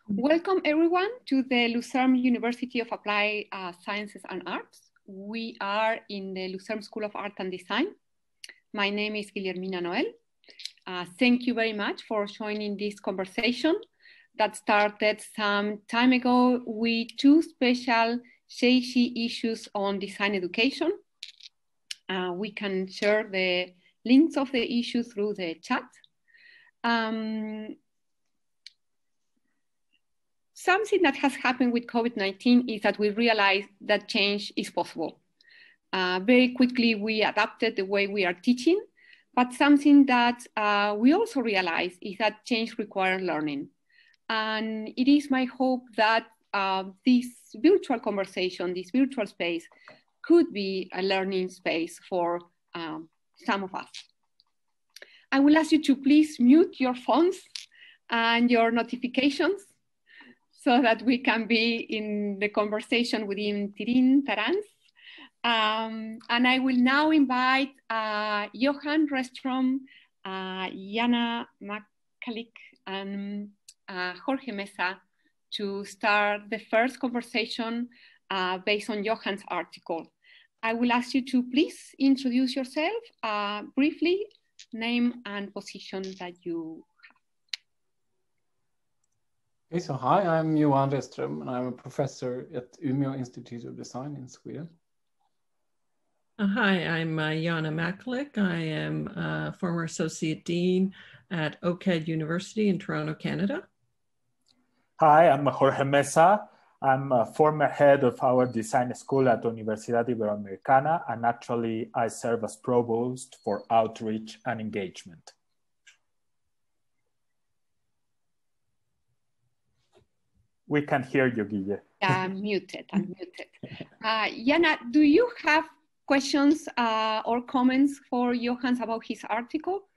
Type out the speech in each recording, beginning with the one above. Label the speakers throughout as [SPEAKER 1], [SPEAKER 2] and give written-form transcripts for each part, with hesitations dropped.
[SPEAKER 1] Welcome everyone to the Lucerne University of Applied Sciences and Arts. We are in the Lucerne School of Art and Design. My name is Guillermina Noel. Thank you very much for joining this conversation that started some time ago with two special SHAISI issues on design education. We can share the links of the issue through the chat. Something that has happened with COVID-19 is that we realized that change is possible. Very quickly, we adapted the way we are teaching, but something that we also realized is that change requires learning. And it is my hope that this virtual conversation, this virtual space, could be a learning space for some of us. I will ask you to please mute your phones and your notifications so that we can be in the conversation within Tirin Tarans. And I will now invite Johan Redström, Jana Makalik, and Jorge Mesa to start the first conversation based on Johan's article. I will ask you to please introduce yourself briefly, name and position that you have.
[SPEAKER 2] Okay, so hi, I'm Johan Redström, and I'm a professor at Umeå Institute of Design in Sweden.
[SPEAKER 3] Hi, I'm Jana Makalik. I am a former associate dean at OCAD University in Toronto, Canada.
[SPEAKER 4] Hi, I'm Jorge Mesa. I'm a former head of our design school at Universidad Iberoamericana, and actually I serve as provost for outreach and engagement. We can hear you, Guille.
[SPEAKER 1] I'm muted. Jana, do you have questions or comments for Johan about his article?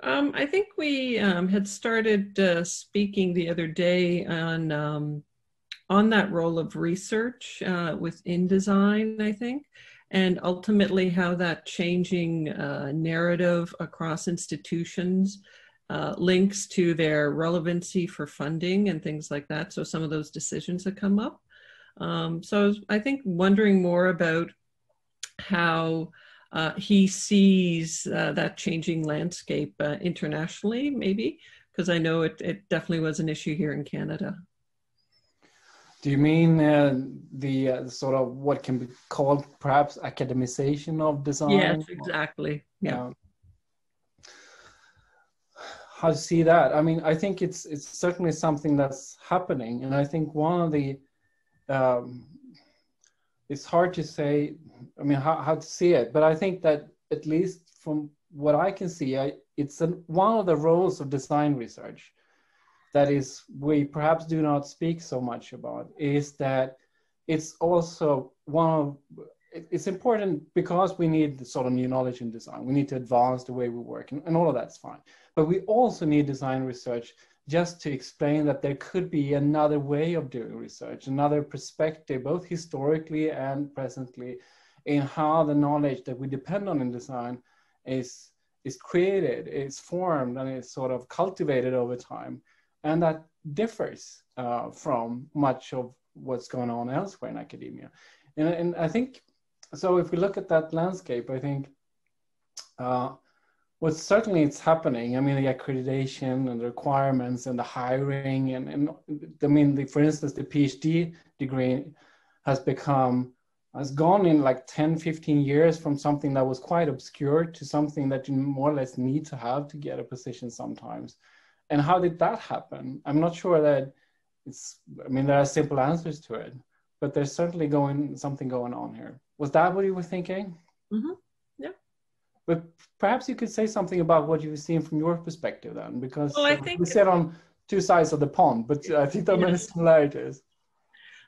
[SPEAKER 3] I think we had started speaking the other day on that role of research within design, I think, and ultimately how that changing narrative across institutions links to their relevancy for funding and things like that. So some of those decisions that come up. So I think wondering more about how he sees that changing landscape internationally, maybe, because I know it definitely was an issue here in Canada.
[SPEAKER 2] Do you mean the sort of what can be called perhaps academization of design?
[SPEAKER 3] Yes, exactly. Yeah.
[SPEAKER 2] How to see that? I mean, I think it's certainly something that's happening, and I think one of the it's hard to say. I mean, how to see it, but I think that at least from what I can see, it's one of the roles of design research that is we perhaps do not speak so much about, is that it's also it's important because we need sort of new knowledge in design. We need to advance the way we work, and all of that's fine. But we also need design research just to explain that there could be another way of doing research, another perspective, both historically and presently, in how the knowledge that we depend on in design is created, is formed, and is sort of cultivated over time. And that differs from much of what's going on elsewhere in academia. And I think, so if we look at that landscape, I think what certainly it's happening, I mean, the accreditation and the requirements and the hiring, and I mean, for instance, the PhD degree has gone in like 10, 15 years from something that was quite obscure to something that you more or less need to have to get a position sometimes. And how did that happen? I'm not sure that I mean, there are simple answers to it, but there's certainly something going on here. Was that what you were thinking?
[SPEAKER 3] Mm-hmm. Yeah.
[SPEAKER 2] But perhaps you could say something about what you've seen from your perspective then, because
[SPEAKER 3] well, I think
[SPEAKER 2] we sit on two sides of the pond, but I think there are many similarities.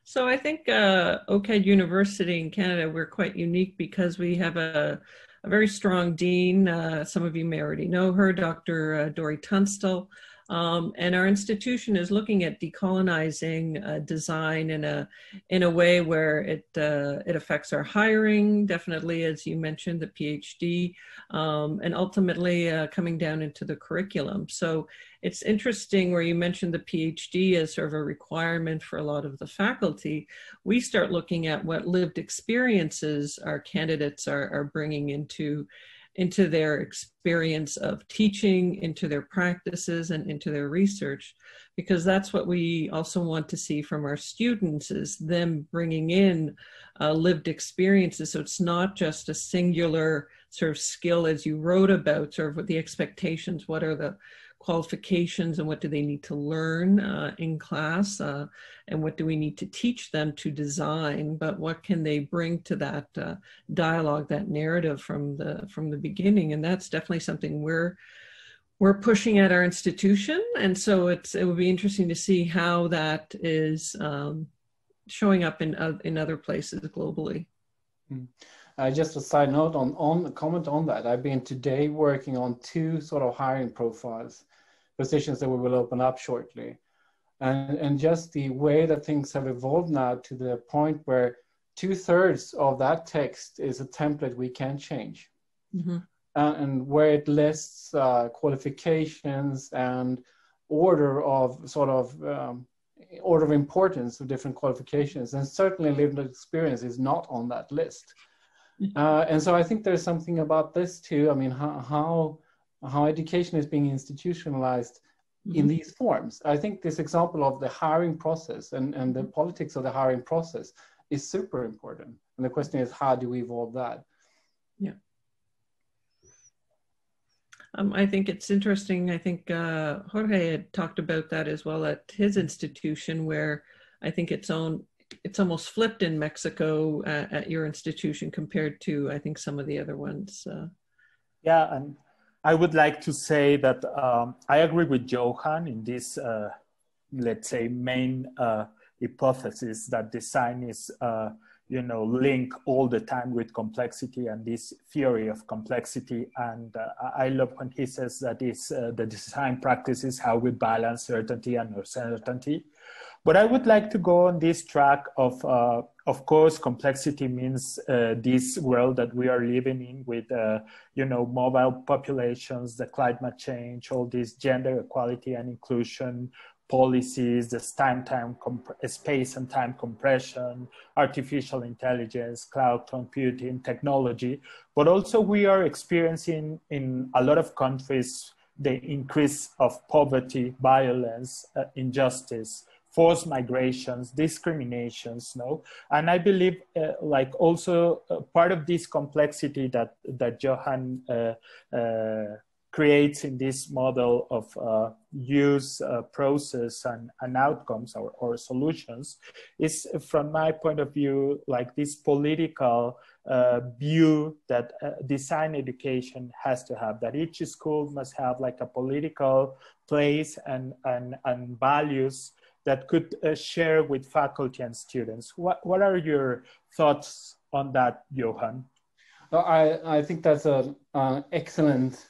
[SPEAKER 3] So I think OCAD University in Canada, we're quite unique because we have a very strong dean. Some of you may already know her, Dr. Dory Tunstall. And our institution is looking at decolonizing design in a way where it affects our hiring, definitely, as you mentioned, the PhD, and ultimately coming down into the curriculum. So it's interesting where you mentioned the PhD as sort of a requirement for a lot of the faculty. We start looking at what lived experiences our candidates are bringing into their experience of teaching, into their practices, and into their research, because that's what we also want to see from our students, is them bringing in lived experiences. So it's not just a singular sort of skill, as you wrote about, sort of what the expectations, what are the qualifications, and what do they need to learn in class, and what do we need to teach them to design, but what can they bring to that dialogue, that narrative from the beginning. And that's definitely something we're pushing at our institution. And so it would be interesting to see how that is showing up in other places globally.
[SPEAKER 2] Just a side note on a comment on that. I've been today working on 2 sort of hiring profiles, positions that we will open up shortly. And just the way that things have evolved now to the point where 2/3 of that text is a template we can change. Mm-hmm. And where it lists qualifications and order of sort of order of importance of different qualifications. And certainly lived experience is not on that list. And so I think there's something about this too. I mean, how education is being institutionalized in these forms. I think this example of the hiring process and the politics of the hiring process is super important. And the question is, how do we evolve that?
[SPEAKER 3] Yeah. I think it's interesting. I think Jorge had talked about that as well at his institution, where I think it's almost flipped in Mexico at your institution compared to, I think, some of the other ones.
[SPEAKER 4] Yeah, and I would like to say that I agree with Johan in this, let's say, main hypothesis that design is, link all the time with complexity and this theory of complexity. And I love when he says that it's the design practice is how we balance certainty and uncertainty. But I would like to go on this track of course, complexity means this world that we are living in with, mobile populations, the climate change, all this gender equality and inclusion policies, the space and time compression, artificial intelligence, cloud computing, technology. But also we are experiencing in a lot of countries the increase of poverty, violence, injustice, forced migrations, discriminations, and I believe also part of this complexity that Johan creates in this model of use, process, and outcomes or solutions is, from my point of view, like this political view that design education has to have, that each school must have like a political place and values that could share with faculty and students. What are your thoughts on that, Johan?
[SPEAKER 2] I think that's an excellent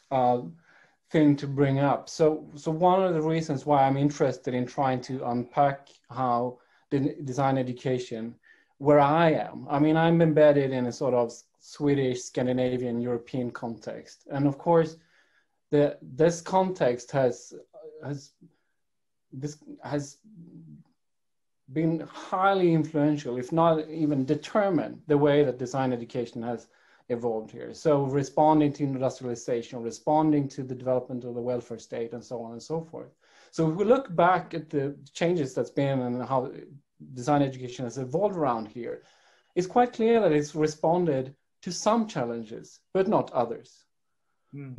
[SPEAKER 2] thing to bring up. So one of the reasons why I'm interested in trying to unpack how the design education, where I am, I mean, I'm embedded in a sort of Swedish, Scandinavian, European context. And of course, this context has been highly influential, if not even determined, the way that design education has evolved here. So responding to industrialization, responding to the development of the welfare state, and so on and so forth. So if we look back at the changes that's been and how design education has evolved around here, it's quite clear that it's responded to some challenges, but not others.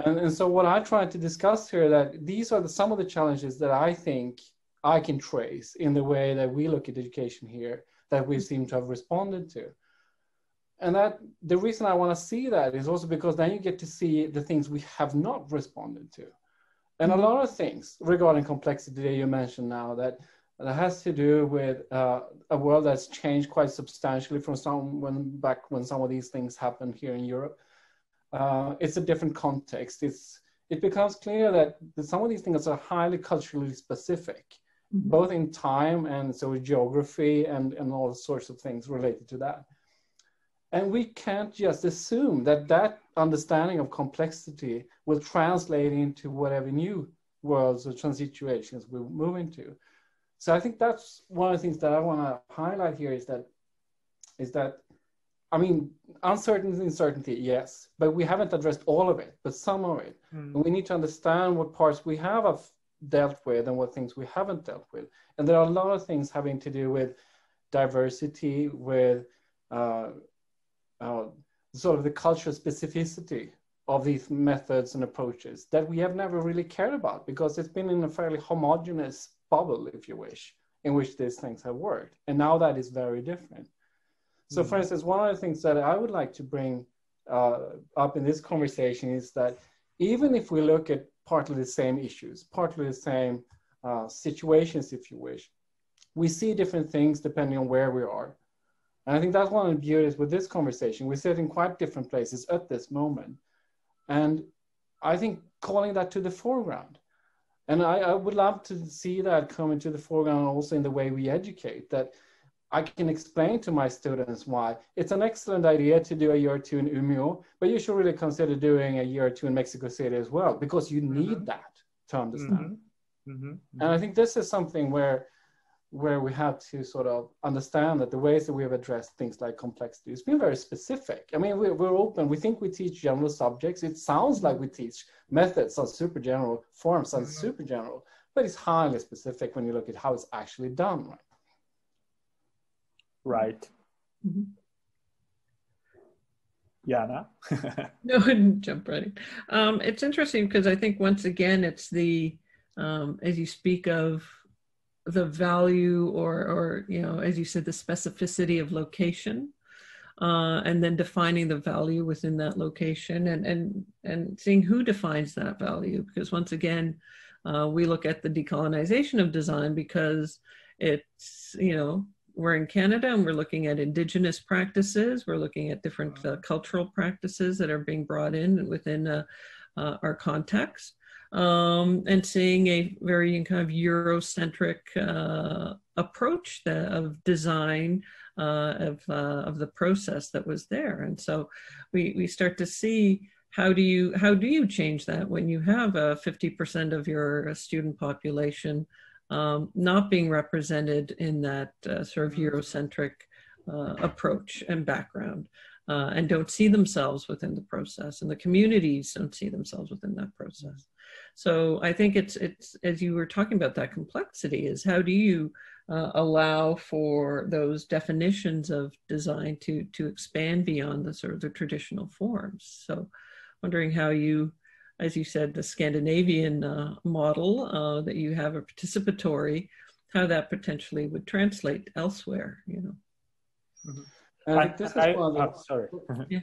[SPEAKER 2] And so what I tried to discuss here, that these are some of the challenges that I think I can trace in the way that we look at education here, that we seem to have responded to. And that the reason I want to see that is also because then you get to see the things we have not responded to. And a lot of things regarding complexity that you mentioned now, that has to do with a world that's changed quite substantially from back when some of these things happened here in Europe. It's a different context. it becomes clear that some of these things are highly culturally specific, both in time and so geography and all sorts of things related to that. And we can't just assume that that understanding of complexity will translate into whatever new worlds or situations we move into. So I think that's one of the things that I want to highlight here is that, I mean, uncertainty, yes, but we haven't addressed all of it, but some of it. And we need to understand what parts we have dealt with and what things we haven't dealt with. And there are a lot of things having to do with diversity, with sort of the cultural specificity of these methods and approaches that we have never really cared about because it's been in a fairly homogeneous bubble, if you wish, in which these things have worked. And now that is very different. So for instance, one of the things that I would like to bring up in this conversation is that even if we look at partly the same issues, partly the same situations, if you wish, we see different things depending on where we are. And I think that's one of the beauties with this conversation. We sit in quite different places at this moment. And I think calling that to the foreground. And I would love to see that come into the foreground also in the way we educate, that I can explain to my students why it's an excellent idea to do a year or two in Umeå, but you should really consider doing a year or two in Mexico City as well, because you need that to understand. And I think this is something where we have to sort of understand that the ways that we have addressed things like complexity has been very specific. I mean, we're open. We think we teach general subjects. It sounds like we teach methods on super general, forms on super general, but it's highly specific when you look at how it's actually done, right?
[SPEAKER 4] Right. Jana?
[SPEAKER 3] No, I didn't jump right in. It's interesting because I think once again, it's the, as you speak of the value or you know, as you said, the specificity of location, and then defining the value within that location and seeing who defines that value. Because once again, we look at the decolonization of design because it's, you know, we're in Canada and we're looking at Indigenous practices. We're looking at different cultural practices that are being brought in within our context. And seeing a very kind of Eurocentric approach of design of the process that was there. And so we start to see how do you change that when you have 50% of your student population not being represented in that sort of Eurocentric approach and background, and don't see themselves within the process, and the communities don't see themselves within that process. So I think it's as you were talking about that complexity is how do you allow for those definitions of design to expand beyond the sort of the traditional forms. So wondering how you, as you said, the Scandinavian model that you have a participatory, how that potentially would translate elsewhere, you know.
[SPEAKER 4] Sorry.
[SPEAKER 3] Yeah.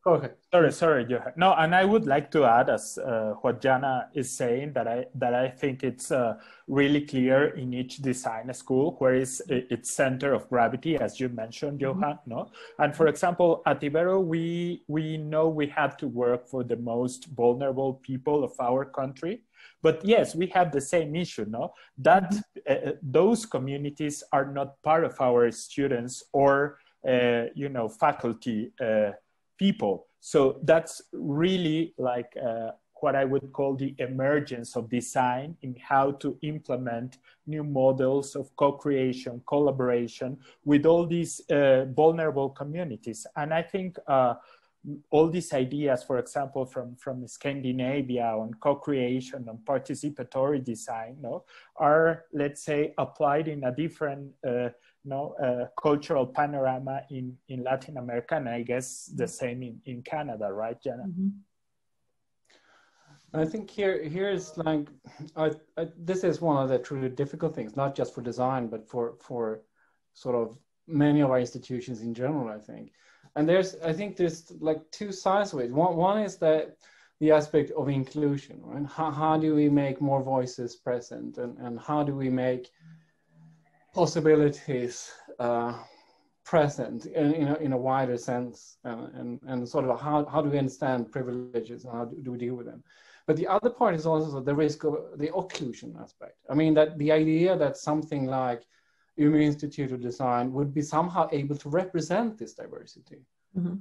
[SPEAKER 4] Go ahead. Sorry, Johan. No, and I would like to add, as what Jana is saying, that I think it's really clear in each design school where is its center of gravity, as you mentioned, Johan. No, and for example, at Ibero, we know we have to work for the most vulnerable people of our country. But yes, we have the same issue, no? That those communities are not part of our students or you know, faculty people. So that's really like what I would call the emergence of design in how to implement new models of co-creation, collaboration with all these vulnerable communities. And I think all these ideas, for example, from Scandinavia on co-creation, on participatory design, no, are, let's say, applied in a different cultural panorama in Latin America, and I guess the same in Canada, right, Jana?
[SPEAKER 2] I think here's like, this is one of the truly difficult things, not just for design, but for sort of many of our institutions in general, I think. And I think there's like two sides to it. One is that the aspect of inclusion, right? How do we make more voices present, and how do we make possibilities present in a wider sense, and sort of how do we understand privileges and how do we deal with them? But the other part is also the risk of the occlusion aspect. I mean, that the idea that something like Umeå Institute of Design would be somehow able to represent this diversity.
[SPEAKER 3] Mm-hmm.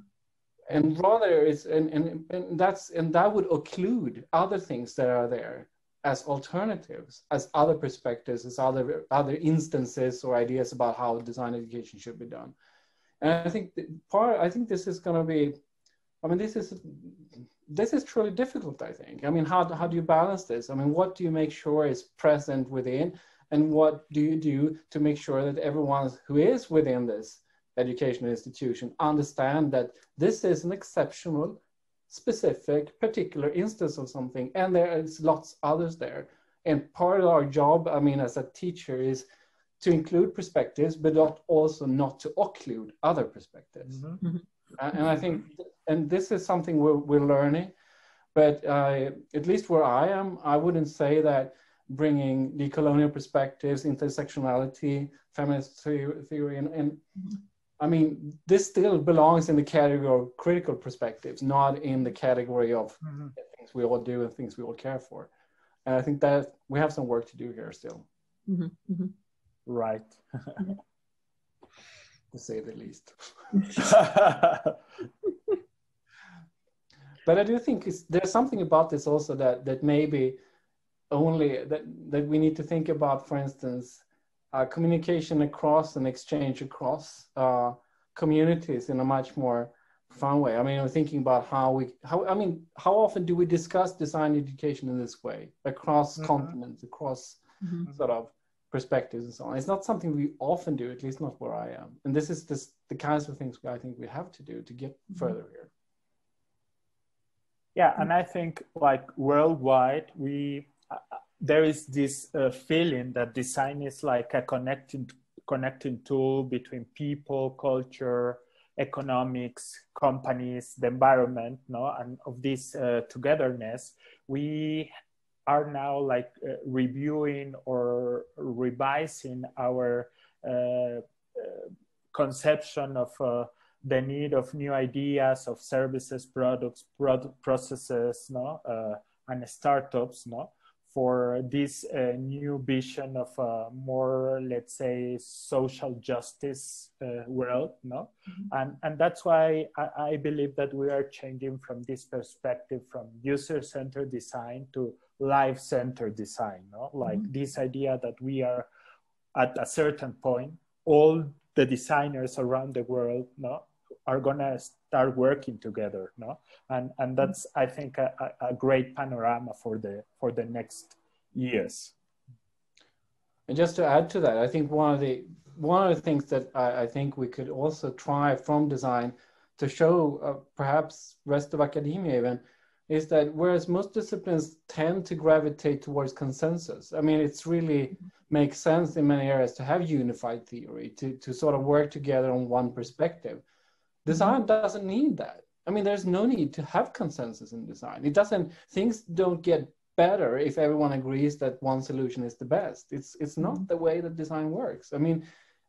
[SPEAKER 2] And rather it's, and that would occlude other things that are there as alternatives, as other perspectives, as other instances or ideas about how design education should be done. And I think this is going to be, I mean, this is truly difficult, I think. I mean, how do you balance this? I mean, what do you make sure is present within, and what do you do to make sure that everyone who is within this educational institution understand that this is an exceptional, specific, particular instance of something, and there is lots others there. And part of our job, I mean, as a teacher, is to include perspectives, but not to occlude other perspectives. Mm-hmm. And I think, and this is something we're learning, but at least where I am, I wouldn't say that bringing decolonial perspectives, intersectionality, feminist theory, and I mean, this still belongs in the category of critical perspectives, not in the category of things we all do and things we all care for. And I think that we have some work to do here still.
[SPEAKER 3] Mm-hmm. Mm-hmm.
[SPEAKER 4] Right.
[SPEAKER 2] To say the least. But I do think there's something about this also that maybe only that we need to think about, for instance, communication across and exchange across communities in a much more fun way. I mean, I'm thinking about how often do we discuss design education in this way across continents, across sort of perspectives and so on. It's not something we often do, at least not where I am. And this is the kinds of things I think we have to do to get further here.
[SPEAKER 4] Yeah, and I think like worldwide, there is this feeling that design is like a connecting tool between people, culture, economics, companies, the environment, no? And of this togetherness, we are now like reviewing or revising our conception of the need of new ideas, of services, products, processes, no? And startups, no? For this new vision of a more, let's say, social justice world, no? And that's why I believe that we are changing from this perspective from user-centered design to life-centered design, no? Like this idea that we are at a certain point, all the designers around the world, no, are gonna start working together, no? And that's, I think, a great panorama for the next years.
[SPEAKER 2] And just to add to that, I think one of the things that I think we could also try from design to show perhaps rest of academia even, is that whereas most disciplines tend to gravitate towards consensus, I mean, it's really makes sense in many areas to have unified theory, to sort of work together on one perspective. Design doesn't need that. I mean, there's no need to have consensus in design. Things don't get better if everyone agrees that one solution is the best. It's not the way that design works. I mean,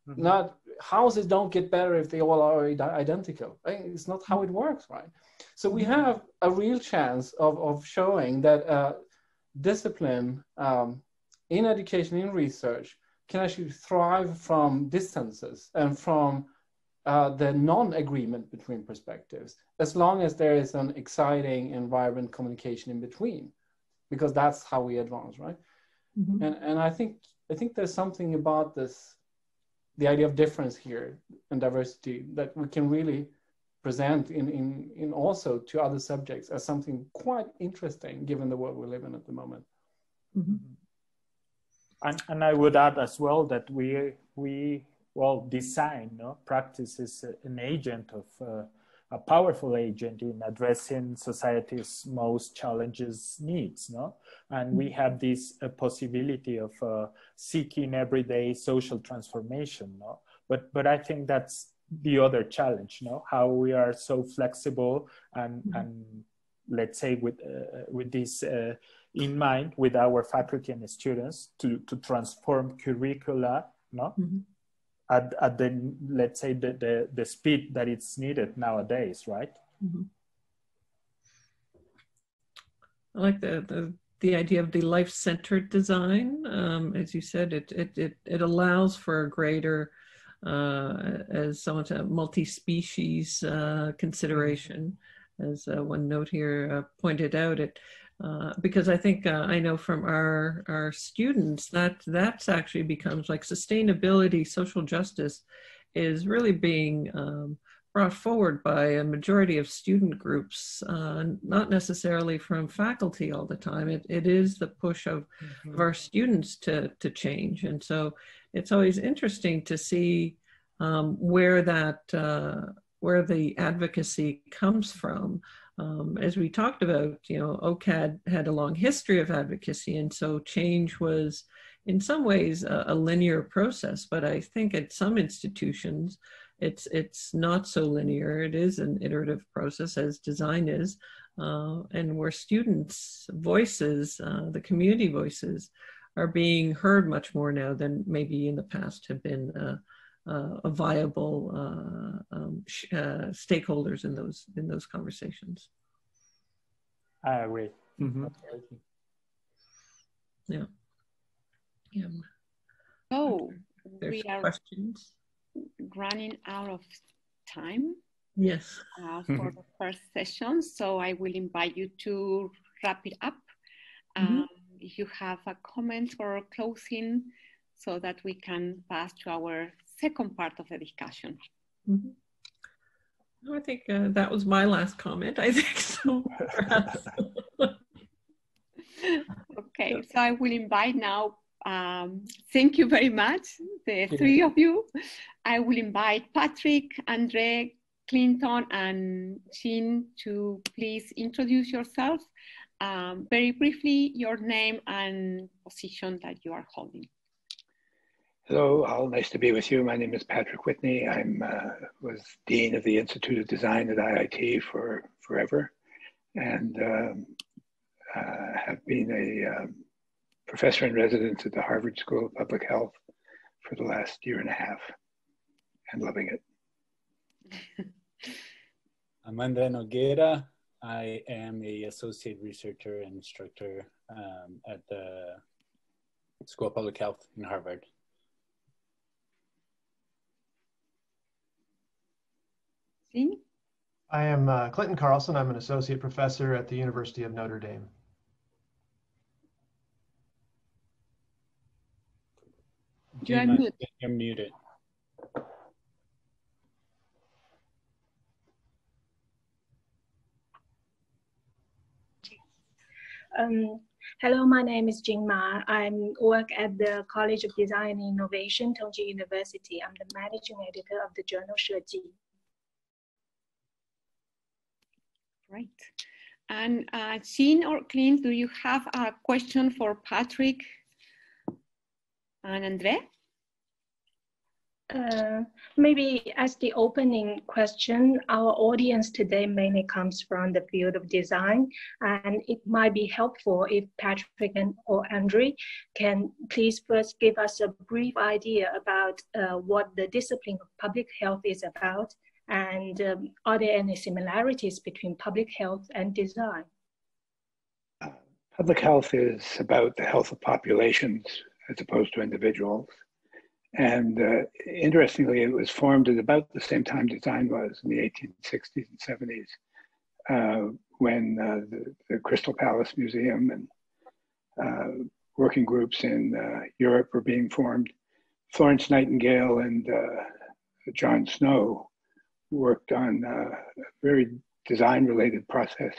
[SPEAKER 2] not houses don't get better if they all are identical. It's not how it works, right? So we have a real chance of showing that discipline in education, in research, can actually thrive from distances and from the non-agreement between perspectives, as long as there is an exciting and vibrant communication in between, because that's how we advance, right? And I think there's something about this, the idea of difference here and diversity, that we can really present in also to other subjects as something quite interesting, given the world we live in at the moment.
[SPEAKER 4] And I would add as well that design, no, practice is an agent of a powerful agent in addressing society's most challenges needs, no? And we have this possibility of seeking everyday social transformation, no? But I think that's the other challenge, no? How we are so flexible and let's say with this in mind, with our faculty and students to transform curricula, no? At the, let's say, the speed that it's needed nowadays, right?
[SPEAKER 3] I like the idea of the life-centered design. As you said, it allows for a greater, as someone said, multi-species consideration. As one note here pointed out, because I think I know from our students that's actually becomes like sustainability, social justice is really being brought forward by a majority of student groups, not necessarily from faculty all the time. It is the push of our students to change. And so it's always interesting to see where the advocacy comes from. As we talked about, OCAD had a long history of advocacy, and so change was in some ways a linear process, but I think at some institutions, it's not so linear. It is an iterative process, as design is, and where students' voices, the community voices, are being heard much more now than maybe in the past have been a viable stakeholders in those conversations.
[SPEAKER 4] I agree. Mm-hmm.
[SPEAKER 3] Yeah. Yeah.
[SPEAKER 1] So
[SPEAKER 3] There's
[SPEAKER 1] we are
[SPEAKER 3] questions.
[SPEAKER 1] Running out of time.
[SPEAKER 3] Yes.
[SPEAKER 1] For the first session, so I will invite you to wrap it up. If you have a comment or a closing, so that we can pass to our second part of the discussion.
[SPEAKER 3] I think that was my last comment. I think so.
[SPEAKER 1] Okay, so I will invite now. Thank you very much, the three of you. I will invite Patrick, André, Clinton, and Jean to please introduce yourself. Very briefly, your name and position that you are holding.
[SPEAKER 5] Hello, all. Nice to be with you. My name is Patrick Whitney. I was Dean of the Institute of Design at IIT for forever, and have been a professor in residence at the Harvard School of Public Health for the last year and a half, and loving it.
[SPEAKER 6] I'm André Nogueira. I am an associate researcher and instructor at the School of Public Health in Harvard.
[SPEAKER 1] Jean?
[SPEAKER 7] I am Clinton Carlson. I'm an associate professor at the University of Notre Dame.
[SPEAKER 1] You're muted.
[SPEAKER 6] You're muted.
[SPEAKER 8] Hello, my name is Jing Ma. I work at the College of Design and Innovation, Tongji University. I'm the managing editor of the journal Sheji.
[SPEAKER 1] Great. And Jean or Clint, do you have a question for Patrick and André?
[SPEAKER 8] Maybe as the opening question, our audience today mainly comes from the field of design, and it might be helpful if Patrick or André can please first give us a brief idea about what the discipline of public health is about, and are there any similarities between public health and design?
[SPEAKER 5] Public health is about the health of populations as opposed to individuals. And interestingly, it was formed at about the same time design was, in the 1860s and 70s, when the Crystal Palace Museum and working groups in Europe were being formed. Florence Nightingale and John Snow worked on a very design-related process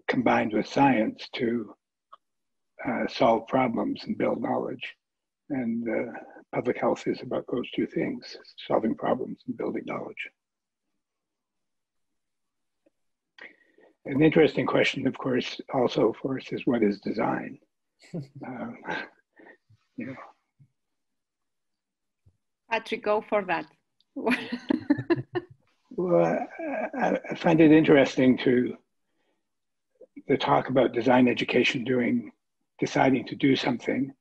[SPEAKER 5] combined with science to solve problems and build knowledge. And public health is about those two things, solving problems and building knowledge. An interesting question, of course, also for us is what is design? You know.
[SPEAKER 1] Patrick, go for that.
[SPEAKER 5] Well, I find it interesting to talk about design education deciding to do something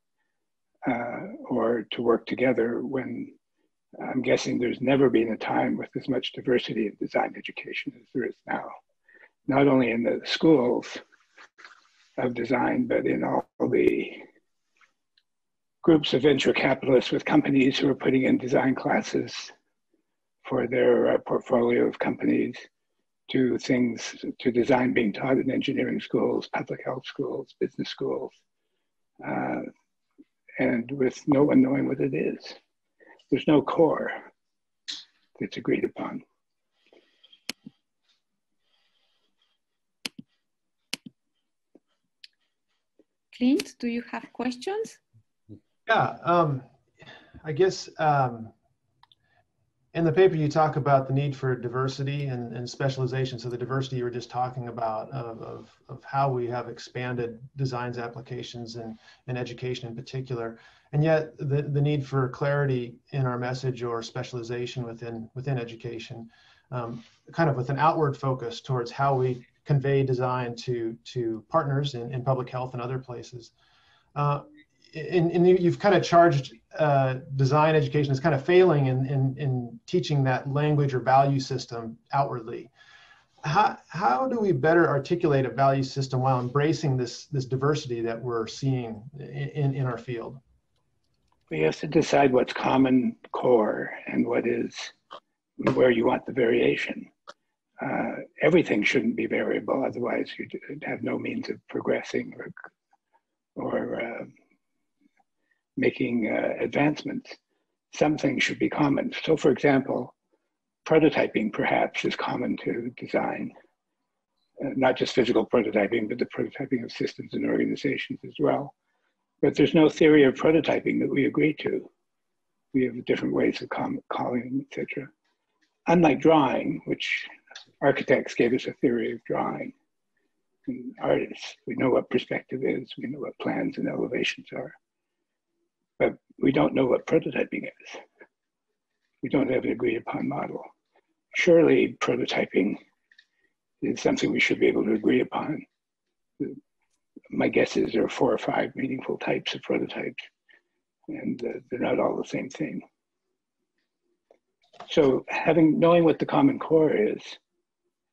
[SPEAKER 5] or to work together when I'm guessing there's never been a time with as much diversity in design education as there is now. Not only in the schools, of design, but in all the groups of venture capitalists with companies who are putting in design classes for their portfolio of companies, to things, to design being taught in engineering schools, public health schools, business schools, and with no one knowing what it is. There's no core that's agreed upon.
[SPEAKER 1] Clint, do you have questions?
[SPEAKER 7] Yeah, I guess in the paper you talk about the need for diversity and specialization. So the diversity you were just talking about of how we have expanded design's applications and education in particular, and yet the need for clarity in our message or specialization within education, kind of with an outward focus towards how we convey design to partners in public health and other places. And you've kind of charged design education as kind of failing in teaching that language or value system outwardly. How do we better articulate a value system while embracing this diversity that we're seeing in our field?
[SPEAKER 5] We have to decide what's common core and what is where you want the variation. Everything shouldn't be variable, otherwise you'd have no means of progressing or making advancements. Some things should be common. So for example, prototyping perhaps is common to design, not just physical prototyping, but the prototyping of systems and organizations as well. But there's no theory of prototyping that we agree to. We have different ways of calling, etc. Unlike drawing, which architects gave us a theory of drawing, and artists, we know what perspective is, we know what plans and elevations are, but we don't know what prototyping is. We don't have an agreed upon model. Surely prototyping is something we should be able to agree upon. My guess is there are 4 or 5 meaningful types of prototypes, and they're not all the same thing. So knowing what the common core is,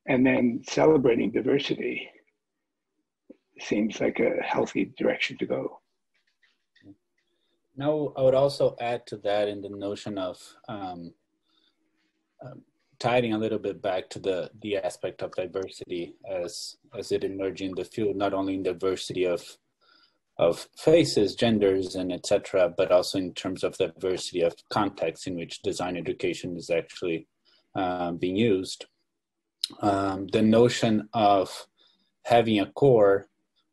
[SPEAKER 5] and then celebrating diversity seems like a healthy direction to go.
[SPEAKER 6] Now, I would also add to that in the notion of tying a little bit back to the aspect of diversity as it emerged in the field, not only in diversity of faces, genders, and etc., but also in terms of diversity of context in which design education is actually being used. The notion of having a core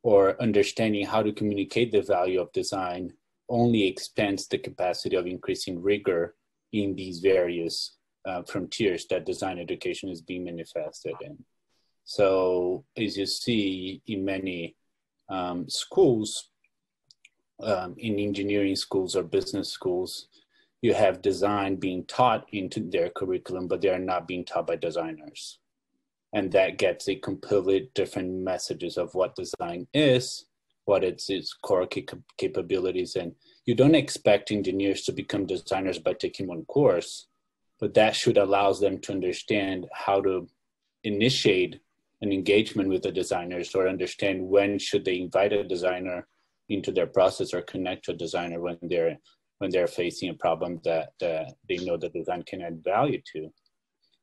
[SPEAKER 6] or understanding how to communicate the value of design only expands the capacity of increasing rigor in these various frontiers that design education is being manifested in. So as you see in many schools, in engineering schools or business schools, you have design being taught into their curriculum, but they are not being taught by designers. And that gets a completely different messages of what design is, what its core capabilities. And you don't expect engineers to become designers by taking one course, but that should allow them to understand how to initiate an engagement with the designers, or understand when should they invite a designer into their process or connect to a designer when they're facing a problem that they know that design can add value to.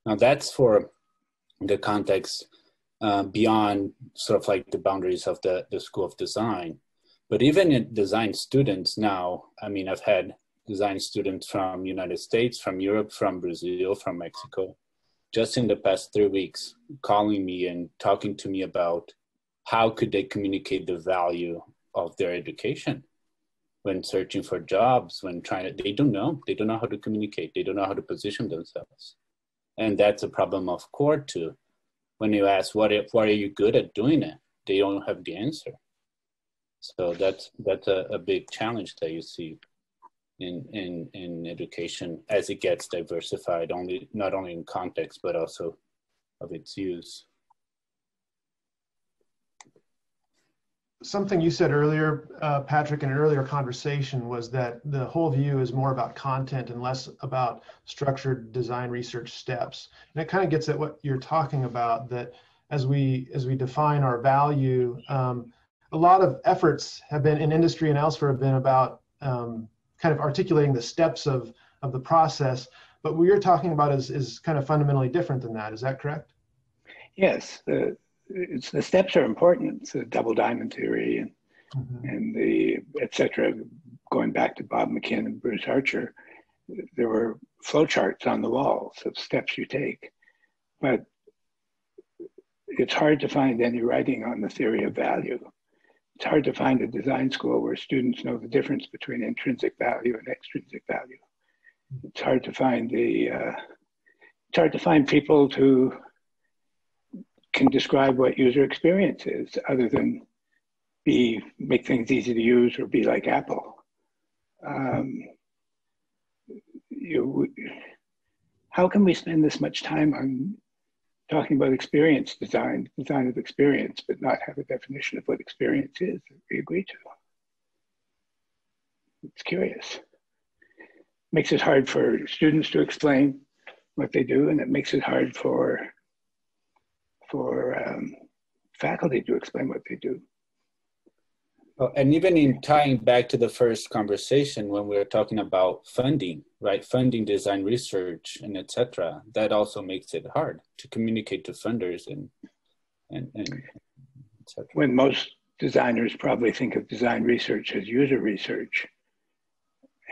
[SPEAKER 6] Now that's for the context beyond sort of like the boundaries of the School of Design. But even in design students now, I mean, I've had design students from United States, from Europe, from Brazil, from Mexico, just in the past 3 weeks, calling me and talking to me about how could they communicate the value of their education when searching for jobs, when trying to, they don't know how to communicate. They don't know how to position themselves. And that's a problem of core too. When you ask, what are you good at doing it? They don't have the answer. So that's a big challenge that you see in education as it gets diversified, not only in context, but also of its use.
[SPEAKER 7] Something you said earlier, Patrick, in an earlier conversation, was that the whole view is more about content and less about structured design research steps. And it kind of gets at what you're talking about, that as we define our value, a a lot of efforts have been in industry and elsewhere have been about kind of articulating the steps of the process, but what you're talking about is kind of fundamentally different than that. Is that correct?
[SPEAKER 5] Yes, the steps are important. It's the double diamond theory and the et cetera. Going back to Bob McKinn and Bruce Archer, there were flowcharts on the walls of steps you take, but it's hard to find any writing on the theory of value. It's hard to find a design school where students know the difference between intrinsic value and extrinsic value. It's hard to find people who can describe what user experience is, other than make things easy to use or be like Apple. How can we spend this much time on talking about experience design of experience, but not have a definition of what experience is that we agree to? It's curious. Makes it hard for students to explain what they do, and it makes it hard for faculty to explain what they do.
[SPEAKER 6] Well, and even in tying back to the first conversation when we were talking about funding, right? Funding design research and et cetera, that also makes it hard to communicate to funders and et cetera.
[SPEAKER 5] When most designers probably think of design research as user research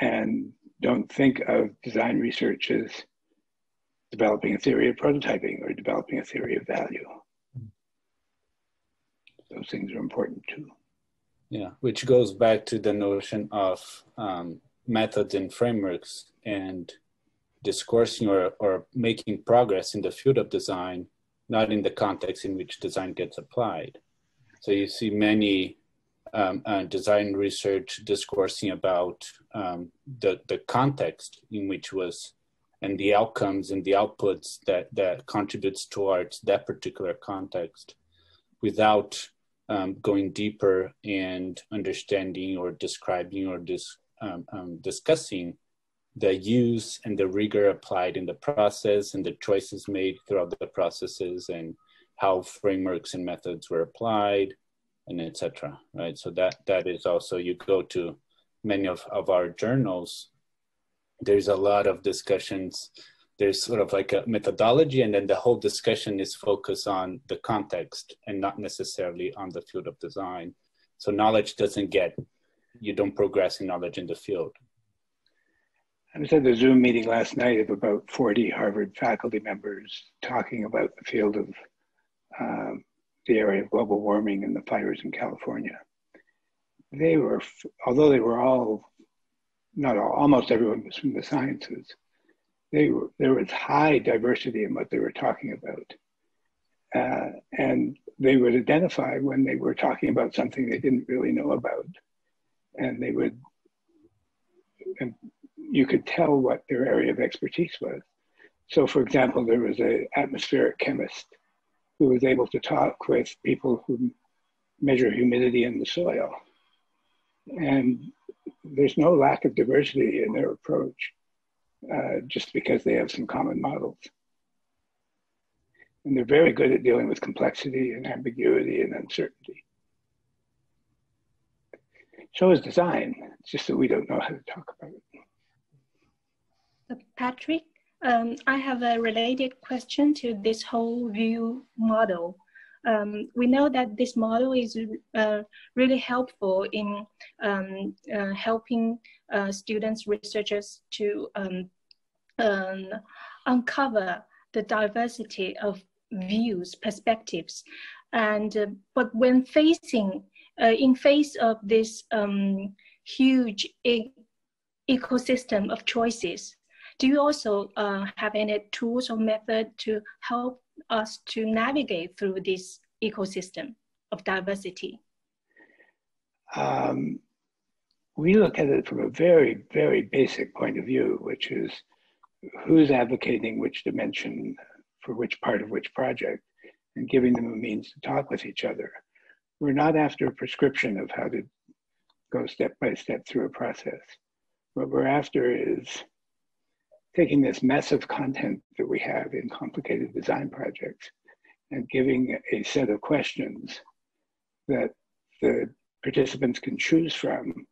[SPEAKER 5] and don't think of design research as developing a theory of prototyping or developing a theory of value. Those things are important too.
[SPEAKER 6] Yeah, which goes back to the notion of methods and frameworks and discoursing or making progress in the field of design, not in the context in which design gets applied. So you see many design research discoursing about the context in which was, and the outcomes and the outputs that contributes towards that particular context, without going deeper and understanding or describing or discussing the use and the rigor applied in the process and the choices made throughout the processes and how frameworks and methods were applied and et cetera, right? So that is also, you go to many of our journals, there's a lot of discussions. There's sort of like a methodology, and then the whole discussion is focused on the context and not necessarily on the field of design. So knowledge you don't progress in knowledge in the field.
[SPEAKER 5] I was at the Zoom meeting last night of about 40 Harvard faculty members talking about the field of the area of global warming and the fires in California. They were, although they were all, not all, almost everyone was from the sciences. There was high diversity in what they were talking about. And they would identify when they were talking about something they didn't really know about. And you could tell what their area of expertise was. So for example, there was an atmospheric chemist who was able to talk with people who measure humidity in the soil. And there's no lack of diversity in their approach. Just because they have some common models. And they're very good at dealing with complexity and ambiguity and uncertainty. So is design, it's just that we don't know how to talk about it.
[SPEAKER 8] Patrick, I have a related question to this whole view model. We know that this model is really helpful in helping students, researchers to uncover the diversity of views, perspectives. And but when in face of this huge ecosystem of choices, do you also have any tools or method to help us to navigate through this ecosystem of diversity?
[SPEAKER 5] We look at it from a very, very basic point of view, which is who's advocating which dimension for which part of which project, and giving them a means to talk with each other. We're not after a prescription of how to go step by step through a process. What we're after is taking this mess of content that we have in complicated design projects and giving a set of questions that the participants can choose from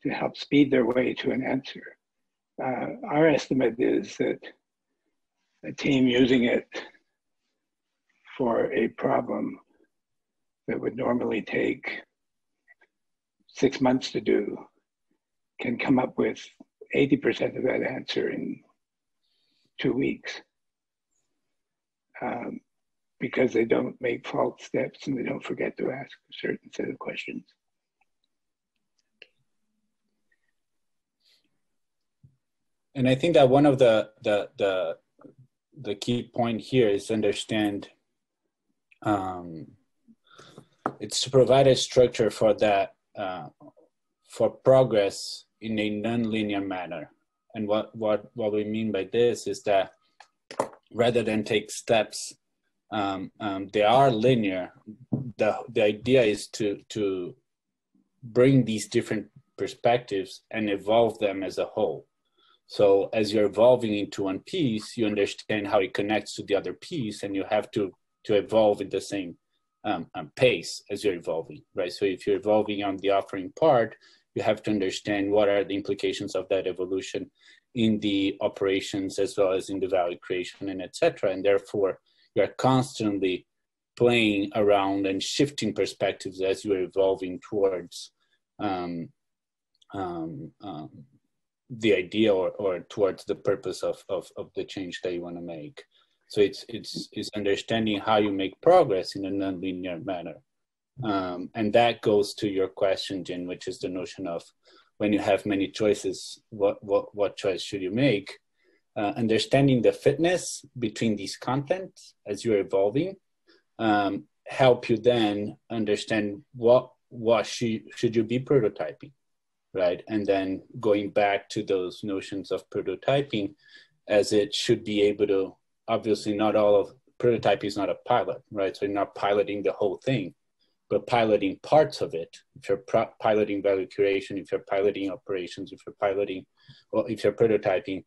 [SPEAKER 5] to help speed their way to an answer. Our estimate is that a team using it for a problem that would normally take 6 months to do can come up with 80% of that answer in 2 weeks, because they don't make false steps and they don't forget to ask a certain set of questions.
[SPEAKER 6] And I think that one of the key point here is to understand it's to provide a structure for that, for progress in a non-linear manner. And what we mean by this is that rather than take steps, they are linear. The idea is to bring these different perspectives and evolve them as a whole. So as you're evolving into one piece, you understand how it connects to the other piece, and you have to evolve in the same pace as you're evolving, right? So if you're evolving on the offering part, you have to understand what are the implications of that evolution in the operations as well as in the value creation and etc. And therefore, you're constantly playing around and shifting perspectives as you're evolving towards the idea or towards the purpose of the change that you want to make. So it's understanding how you make progress in a nonlinear manner. And that goes to your question, Jin, which is the notion of when you have many choices, what choice should you make? Understanding the fitness between these contents as you're evolving, help you then understand what should you be prototyping, right? And then going back to those notions of prototyping, as it should be able to, obviously not all of prototype is not a pilot, right? So you're not piloting the whole thing, but piloting parts of it. If you're piloting value creation, if you're piloting operations, if you're prototyping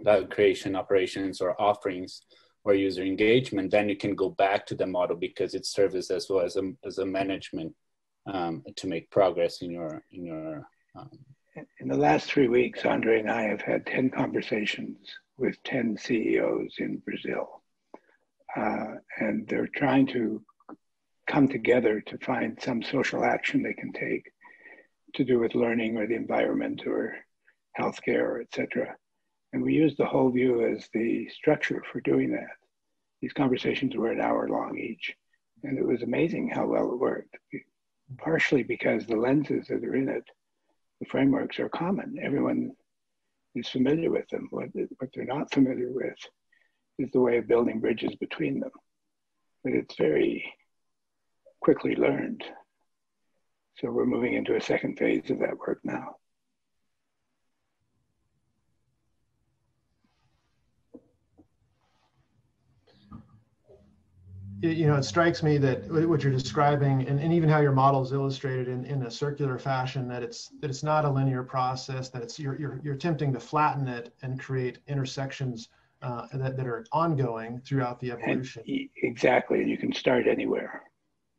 [SPEAKER 6] value creation, operations, or offerings, or user engagement, then you can go back to the model because it serves as well as a management to make progress in your.
[SPEAKER 5] In the last 3 weeks, André and I have had 10 conversations with 10 CEOs in Brazil, and they're trying to come together to find some social action they can take to do with learning or the environment or healthcare, et cetera. And we used the whole view as the structure for doing that. These conversations were an hour long each, and it was amazing how well it worked, partially because the lenses that are in it, the frameworks are common. Everyone is familiar with them. What they're not familiar with is the way of building bridges between them. But it's very quickly learned. So we're moving into a second phase of that work now.
[SPEAKER 7] You know, it strikes me that what you're describing, and even how your model is illustrated in a circular fashion, that it's not a linear process, that it's you're attempting to flatten it and create intersections that are ongoing throughout the evolution.
[SPEAKER 5] And exactly, and you can start anywhere.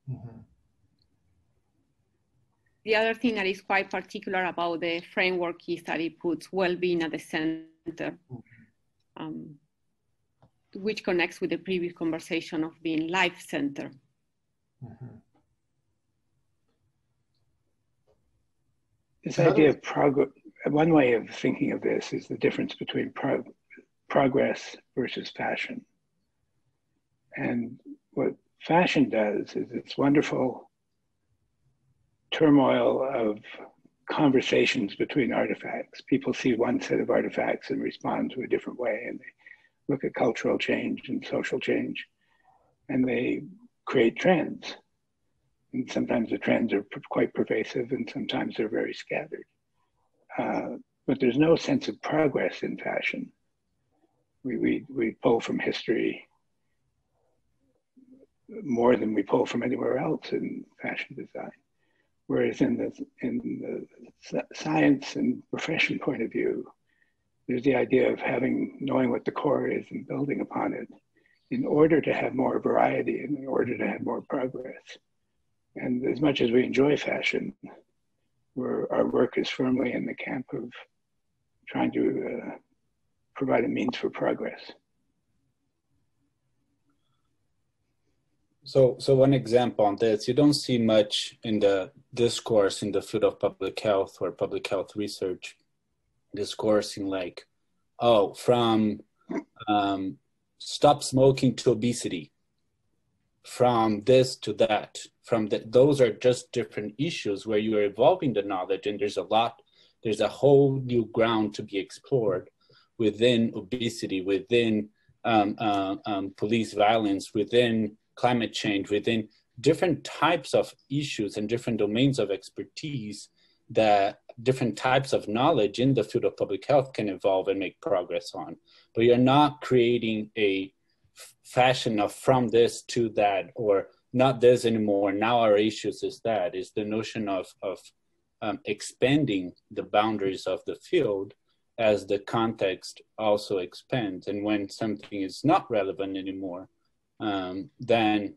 [SPEAKER 7] Mm-hmm.
[SPEAKER 1] The other thing that is quite particular about the framework is that it puts well-being at the center. Which connects with the previous conversation of being life-centered.
[SPEAKER 7] Mm-hmm.
[SPEAKER 5] This idea of progress, one way of thinking of this is the difference between progress versus fashion. And what fashion does is it's wonderful turmoil of conversations between artifacts. People see one set of artifacts and respond to a different way, and they look at cultural change and social change, and they create trends. And sometimes the trends are quite pervasive, and sometimes they're very scattered. But there's no sense of progress in fashion. We pull from history more than we pull from anywhere else in fashion design. Whereas in the science and profession point of view, there's the idea of knowing what the core is and building upon it in order to have more variety and in order to have more progress. And as much as we enjoy fashion, our work is firmly in the camp of trying to provide a means for progress.
[SPEAKER 6] So one example on this, you don't see much in the discourse in the field of public health or public health research, discoursing like, oh, from stop smoking to obesity, from this to that, those are just different issues where you are evolving the knowledge, and there's a whole new ground to be explored within obesity, within police violence, within climate change, within different types of issues and different domains of expertise that different types of knowledge in the field of public health can evolve and make progress on. But you're not creating a fashion of from this to that, or not this anymore, now our issues is that, is the notion of expanding the boundaries of the field as the context also expands. And when something is not relevant anymore, then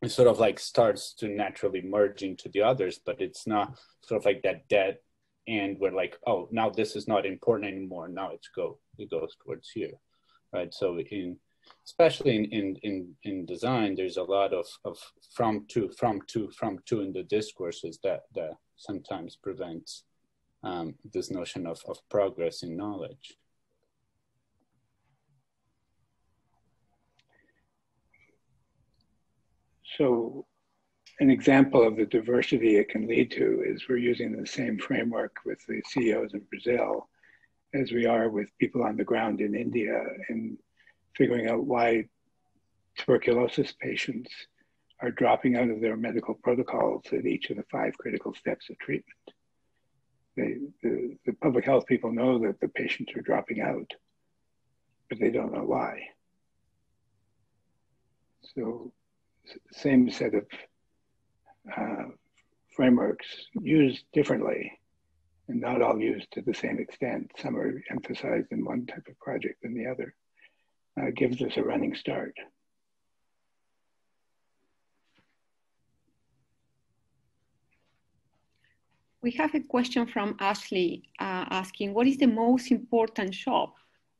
[SPEAKER 6] it sort of like starts to naturally merge into the others, but it's not sort of like that dead end where like, oh, now this is not important anymore. Now it goes towards here, right? So especially in design, there's a lot of from to in the discourses that sometimes prevents this notion of progress in knowledge.
[SPEAKER 5] So an example of the diversity it can lead to is we're using the same framework with the CEOs in Brazil as we are with people on the ground in India, and figuring out why tuberculosis patients are dropping out of their medical protocols at each of the 5 critical steps of treatment. The public health people know that the patients are dropping out, but they don't know why. So same set of frameworks used differently and not all used to the same extent. Some are emphasized in one type of project than the other. Gives us a running start.
[SPEAKER 1] We have a question from Ashley asking, what is the most important job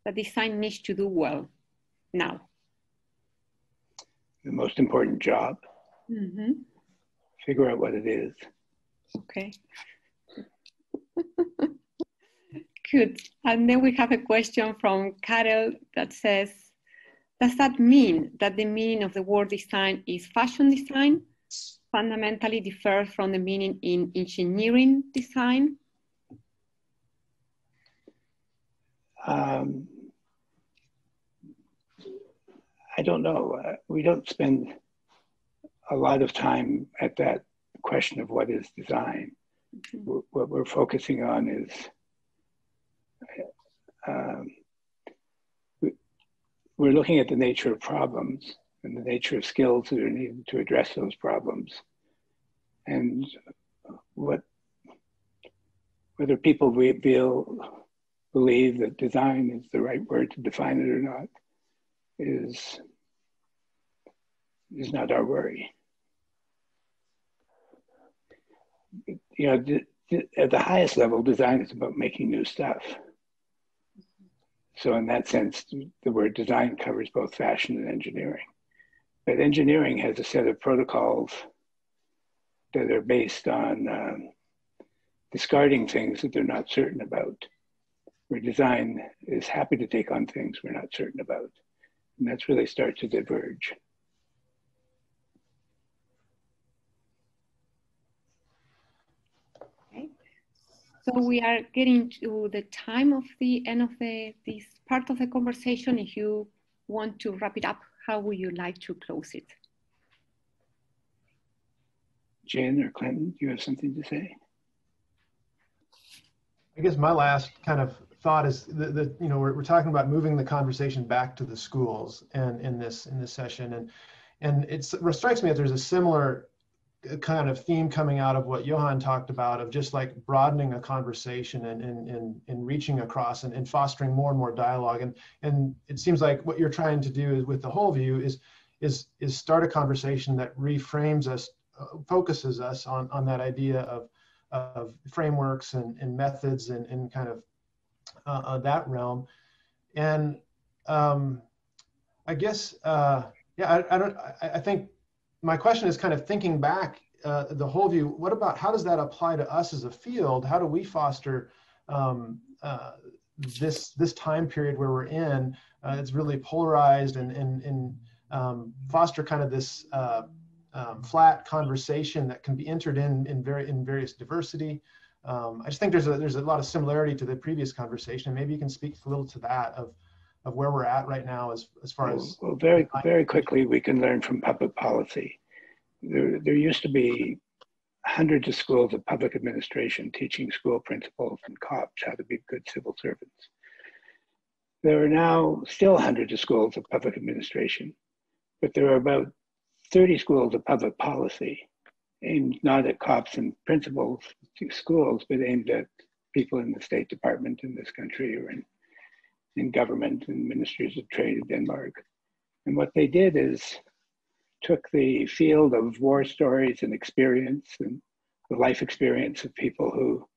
[SPEAKER 1] that design needs to do well now?
[SPEAKER 5] The most important job?
[SPEAKER 1] Mm-hmm.
[SPEAKER 5] Figure out what it is.
[SPEAKER 1] Okay. Good. And then we have a question from Carol that says, does that mean that the meaning of the word design is fashion design fundamentally differs from the meaning in engineering design?
[SPEAKER 5] I don't know. We don't spend a lot of time at that question of what is design. Mm-hmm. What we're focusing on is we're looking at the nature of problems and the nature of skills that are needed to address those problems, and whether people believe that design is the right word to define it or not is not our worry. You know, at the highest level, design is about making new stuff. So in that sense, the word design covers both fashion and engineering. But engineering has a set of protocols that are based on discarding things that they're not certain about, where design is happy to take on things we're not certain about. And that's where they start to diverge.
[SPEAKER 1] Okay. So we are getting to the time of the end of this part of the conversation. If you want to wrap it up, how would you like to close it?
[SPEAKER 5] Jen or Clinton, do you have something to say?
[SPEAKER 7] I guess my last kind of thought is that you know, we're talking about moving the conversation back to the schools and in this session, and it strikes me that there's a similar kind of theme coming out of what Johan talked about, of just like broadening a conversation and reaching across and fostering more and more dialogue. And it seems like what you're trying to do is, with the whole view, is start a conversation that reframes us focuses us on that idea of frameworks and methods and kind of that realm. And I guess, yeah, I think my question is kind of thinking back the whole view. What about, how does that apply to us as a field? How do we foster this time period where we're in? It's really polarized and foster kind of this flat conversation that can be entered in various diversity. I just think there's a lot of similarity to the previous conversation. Maybe you can speak a little to that of where we're at right now as far as.
[SPEAKER 5] Well, very quickly, we can learn from public policy. There used to be hundreds of schools of public administration teaching school principals and cops how to be good civil servants. There are now still hundreds of schools of public administration, but there are about 30 schools of public policy aimed not at cops and principals to schools, but aimed at people in the State Department in this country or in government and ministries of trade in Denmark. And what they did is took the field of war stories and experience and the life experience of people who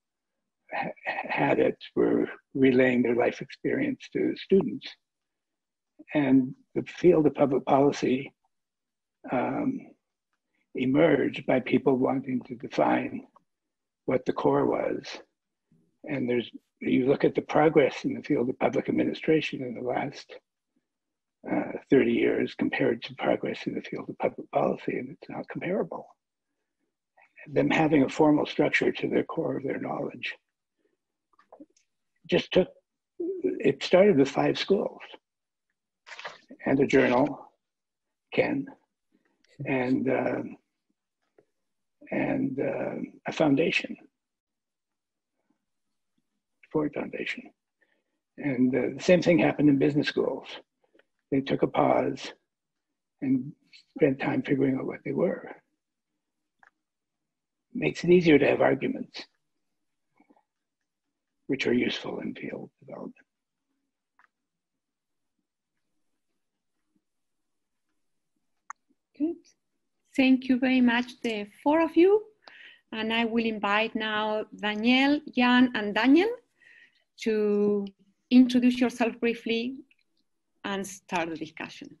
[SPEAKER 5] had it, were relaying their life experience to students. And the field of public policy emerged by people wanting to define what the core was. And you look at the progress in the field of public administration in the last 30 years compared to progress in the field of public policy, and it's not comparable. Them having a formal structure to their core of their knowledge it started with 5 schools and a journal, Ken, and a foundation, Ford Foundation. And the same thing happened in business schools. They took a pause and spent time figuring out what they were. Makes it easier to have arguments, which are useful in field development.
[SPEAKER 1] Good. Thank you very much, the 4 of you. And I will invite now Danielle, Jan, and Danielle to introduce yourself briefly and start the discussion.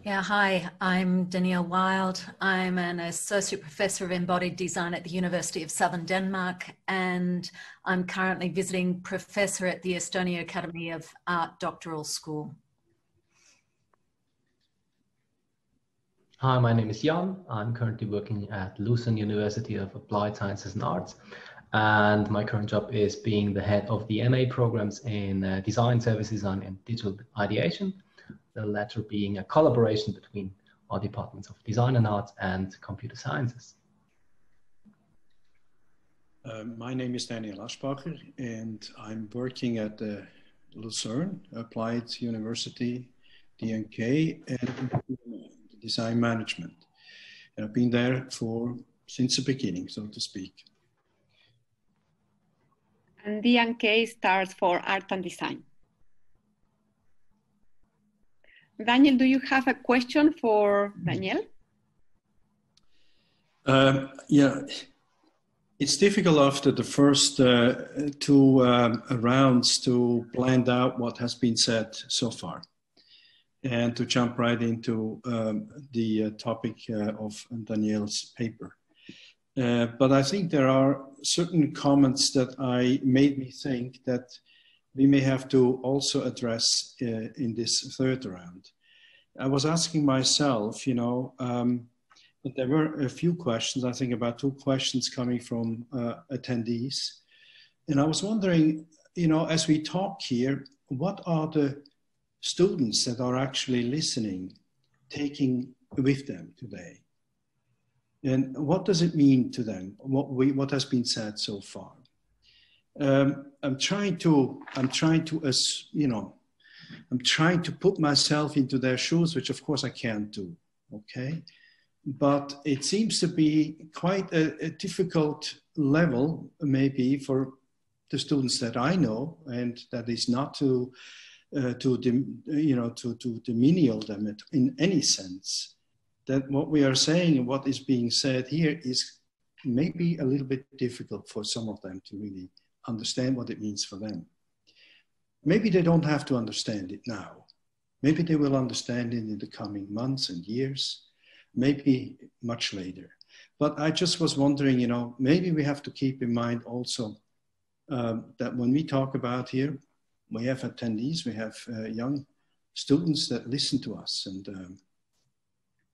[SPEAKER 9] Yeah, hi, I'm Danielle Wilde. I'm an associate professor of embodied design at the University of Southern Denmark, and I'm currently visiting professor at the Estonia Academy of Art Doctoral School.
[SPEAKER 10] Hi, my name is Jan. I'm currently working at Luzern University of Applied Sciences and Arts, and my current job is being the head of the MA programs in Design, Service Design and Digital Ideation, the latter being a collaboration between our departments of Design and Arts and Computer Sciences.
[SPEAKER 11] My name is Danielle Aschbacher, and I'm working at Luzern Applied University, DNK, and Design Management. And I've been there since the beginning, so to speak.
[SPEAKER 1] And DNK stands for Art and Design. Daniel, do you have a question for Danielle?
[SPEAKER 11] Yeah, it's difficult after the first 2 rounds to blend out what has been said so far and to jump right into the topic of Danielle's paper. But I think there are certain comments that made me think that we may have to also address in this 3rd round. I was asking myself, but there were a few questions, I think about 2 questions coming from attendees. And I was wondering, as we talk here, what are the students that are actually listening, taking with them today? And what does it mean to them, what has been said so far? I'm trying to put myself into their shoes, which of course I can't do, okay? But it seems to be quite a difficult level, maybe, for the students that I know, and that is not to demean them in any sense. that what we are saying and what is being said here is maybe a little bit difficult for some of them to really understand what it means for them. Maybe they don't have to understand it now. Maybe they will understand it in the coming months and years, maybe much later. But I just was wondering, you know, maybe we have to keep in mind also that when we talk about here, we have attendees, we have young students that listen to us,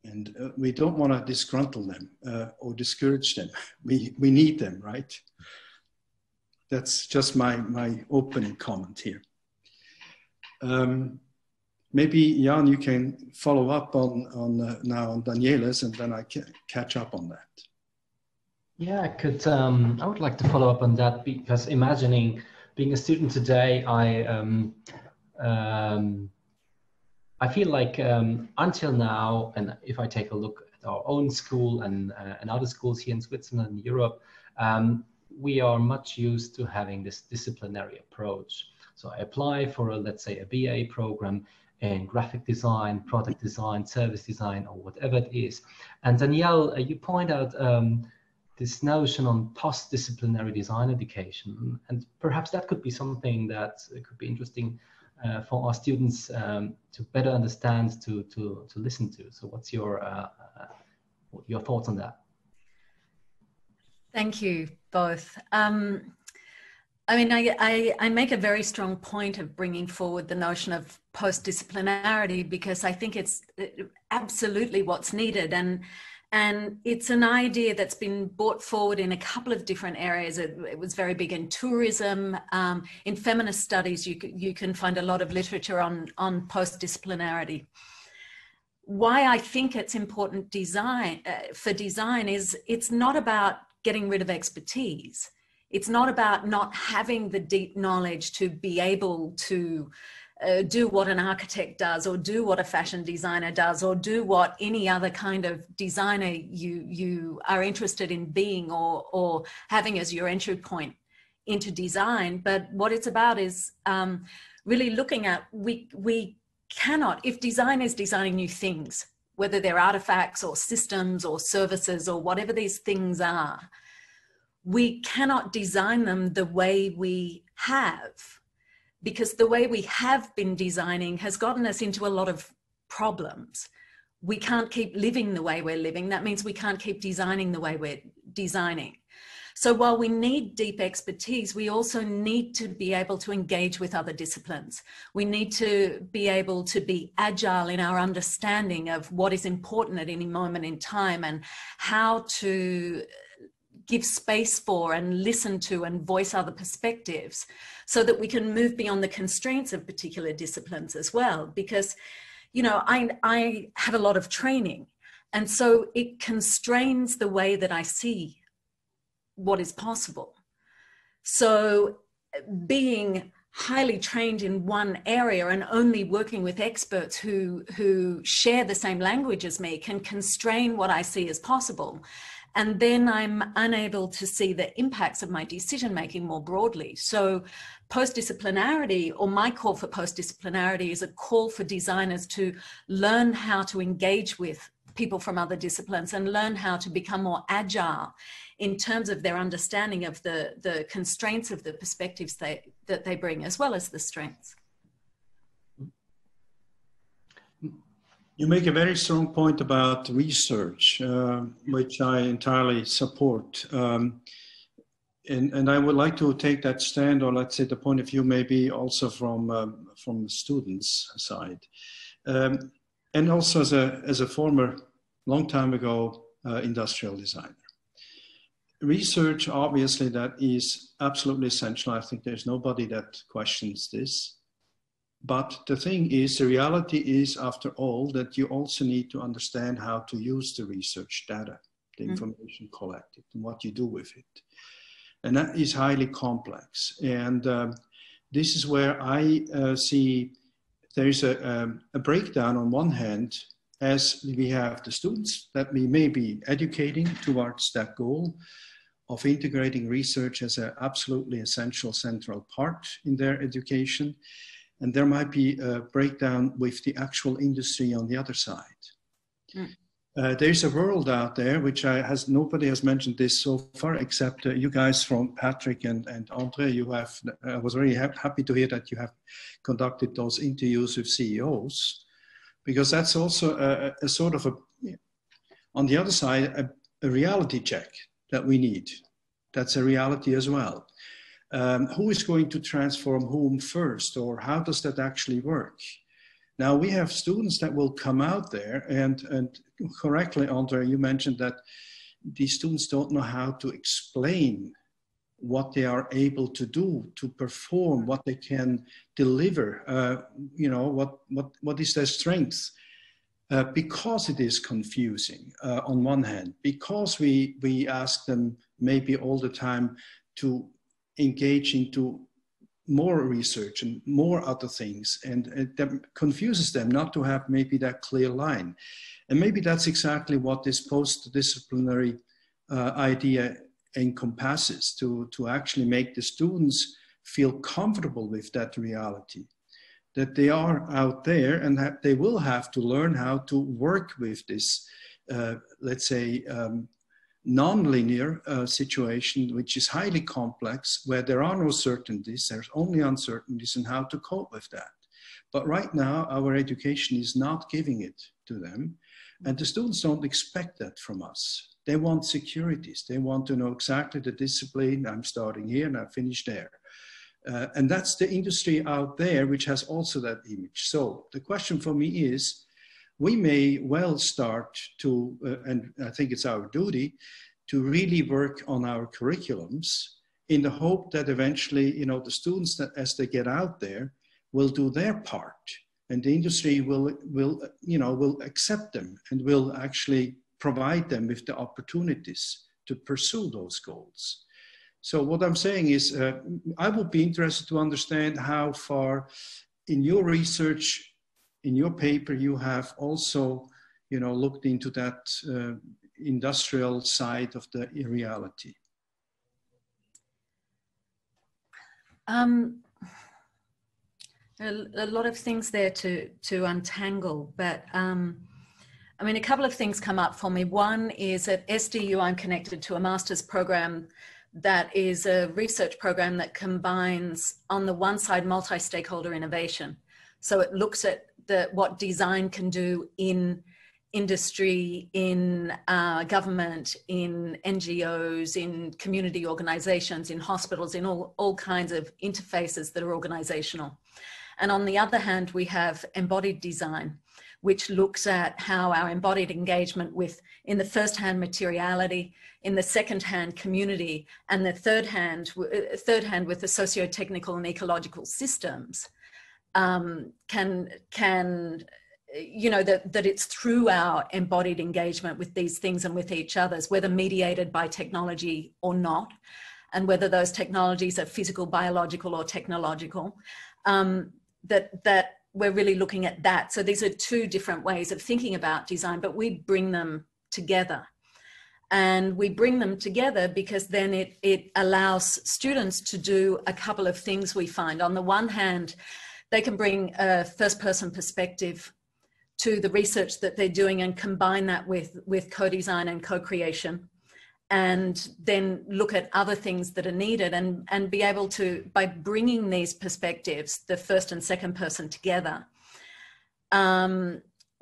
[SPEAKER 11] and we don't want to disgruntle them or discourage them. We need them, right? That's just my opening comment here. Maybe Jan, you can follow up on Daniele's, and then I can catch up on that.
[SPEAKER 10] Yeah, I could. I would like to follow up on that, because imagining being a student today, I feel like until now, and if I take a look at our own school and other schools here in Switzerland and Europe, we are much used to having this disciplinary approach. So I apply for, let's say, a BA program in graphic design, product design, service design, or whatever it is. And Danielle, you point out this notion on post-disciplinary design education, and perhaps that could be something that could be interesting for our students to better understand, to listen to. So what's your thoughts on that?
[SPEAKER 9] Thank you both. I mean, I make a very strong point of bringing forward the notion of post-disciplinarity, because I think it's absolutely what's needed. And it's an idea that's been brought forward in a couple of different areas. It was very big in tourism. In feminist studies, you can find a lot of literature on post-disciplinarity. Why I think it's important for design is it's not about getting rid of expertise. It's not about not having the deep knowledge to be able to do what an architect does, or do what a fashion designer does, or do what any other kind of designer you are interested in being or having as your entry point into design. But what it's about is really looking at, we cannot, if design is designing new things, whether they're artifacts or systems or services or whatever these things are, we cannot design them the way we have, because the way we have been designing has gotten us into a lot of problems. We can't keep living the way we're living. That means we can't keep designing the way we're designing. So while we need deep expertise, we also need to be able to engage with other disciplines. We need to be able to be agile in our understanding of what is important at any moment in time, and how to give space for and listen to and voice other perspectives, so that we can move beyond the constraints of particular disciplines as well. Because, you know, I have a lot of training, and so it constrains the way that I see what is possible. So being highly trained in one area and only working with experts who share the same language as me can constrain what I see as possible. And then I'm unable to see the impacts of my decision-making more broadly. So post-disciplinarity, or my call for post-disciplinarity, is a call for designers to learn how to engage with people from other disciplines and learn how to become more agile in terms of their understanding of the constraints of the perspectives that they bring, as well as the strengths.
[SPEAKER 11] You make a very strong point about research, which I entirely support. And I would like to take that stand, or let's say the point of view maybe also from the students' side. And also as a former, long time ago, industrial designer. Research, obviously, that is absolutely essential. I think there's nobody that questions this. But the thing is, the reality is, after all, that you also need to understand how to use the research data, the information collected, and what you do with it. And that is highly complex. And this is where I see there's a breakdown on one hand, as we have the students that we may be educating towards that goal of integrating research as an absolutely essential central part in their education. And there might be a breakdown with the actual industry on the other side. There's a world out there which nobody has mentioned this so far except you guys from Patrick and André. I was very happy to hear that you have conducted those interviews with CEOs, because that's also a sort of on the other side, a reality check that we need. That's a reality as well. Who is going to transform whom first, or how does that actually work? Now we have students that will come out there, and correctly, André, you mentioned that these students don't know how to explain what they are able to do, to perform, what they can deliver, you know, what is their strength, because it is confusing on one hand, because we ask them maybe all the time to engage into more research and more other things, and that confuses them not to have maybe that clear line. And maybe that's exactly what this post-disciplinary idea encompasses, to actually make the students feel comfortable with that reality, that they are out there and that they will have to learn how to work with this, let's say, non-linear situation, which is highly complex, where there are no certainties, there's only uncertainties, and how to cope with that. But right now, our education is not giving it to them, and the students don't expect that from us. They want securities. They want to know exactly the discipline. I'm starting here and I finish there. And that's the industry out there, which has also that image. So the question for me is, we may well start to, and I think it's our duty, to really work on our curriculums in the hope that eventually, you know, the students, that as they get out there, will do their part, and the industry will accept them and will actually provide them with the opportunities to pursue those goals. So what I'm saying is, I would be interested to understand how far in your research, in your paper, you have also, you know, looked into that industrial side of the reality.
[SPEAKER 9] A lot of things there to untangle, but I mean, a couple of things come up for me. One is at SDU, I'm connected to a master's program that is a research program that combines, on the one side, multi-stakeholder innovation. So it looks at what design can do in industry, in government, in NGOs, in community organizations, in hospitals, in all kinds of interfaces that are organizational. And on the other hand, we have embodied design, which looks at how our embodied engagement with, in the first hand, materiality, in the second hand, community, and the third hand with the socio-technical and ecological systems, can you know, that it's through our embodied engagement with these things and with each other's, whether mediated by technology or not, and whether those technologies are physical, biological, or technological, that we're really looking at that. So these are two different ways of thinking about design, but we bring them together. And we bring them together because then it allows students to do a couple of things we find. On the one hand, they can bring a first-person perspective to the research that they're doing and combine that with co-design and co-creation, and then look at other things that are needed and be able to, by bringing these perspectives, the first and second person together,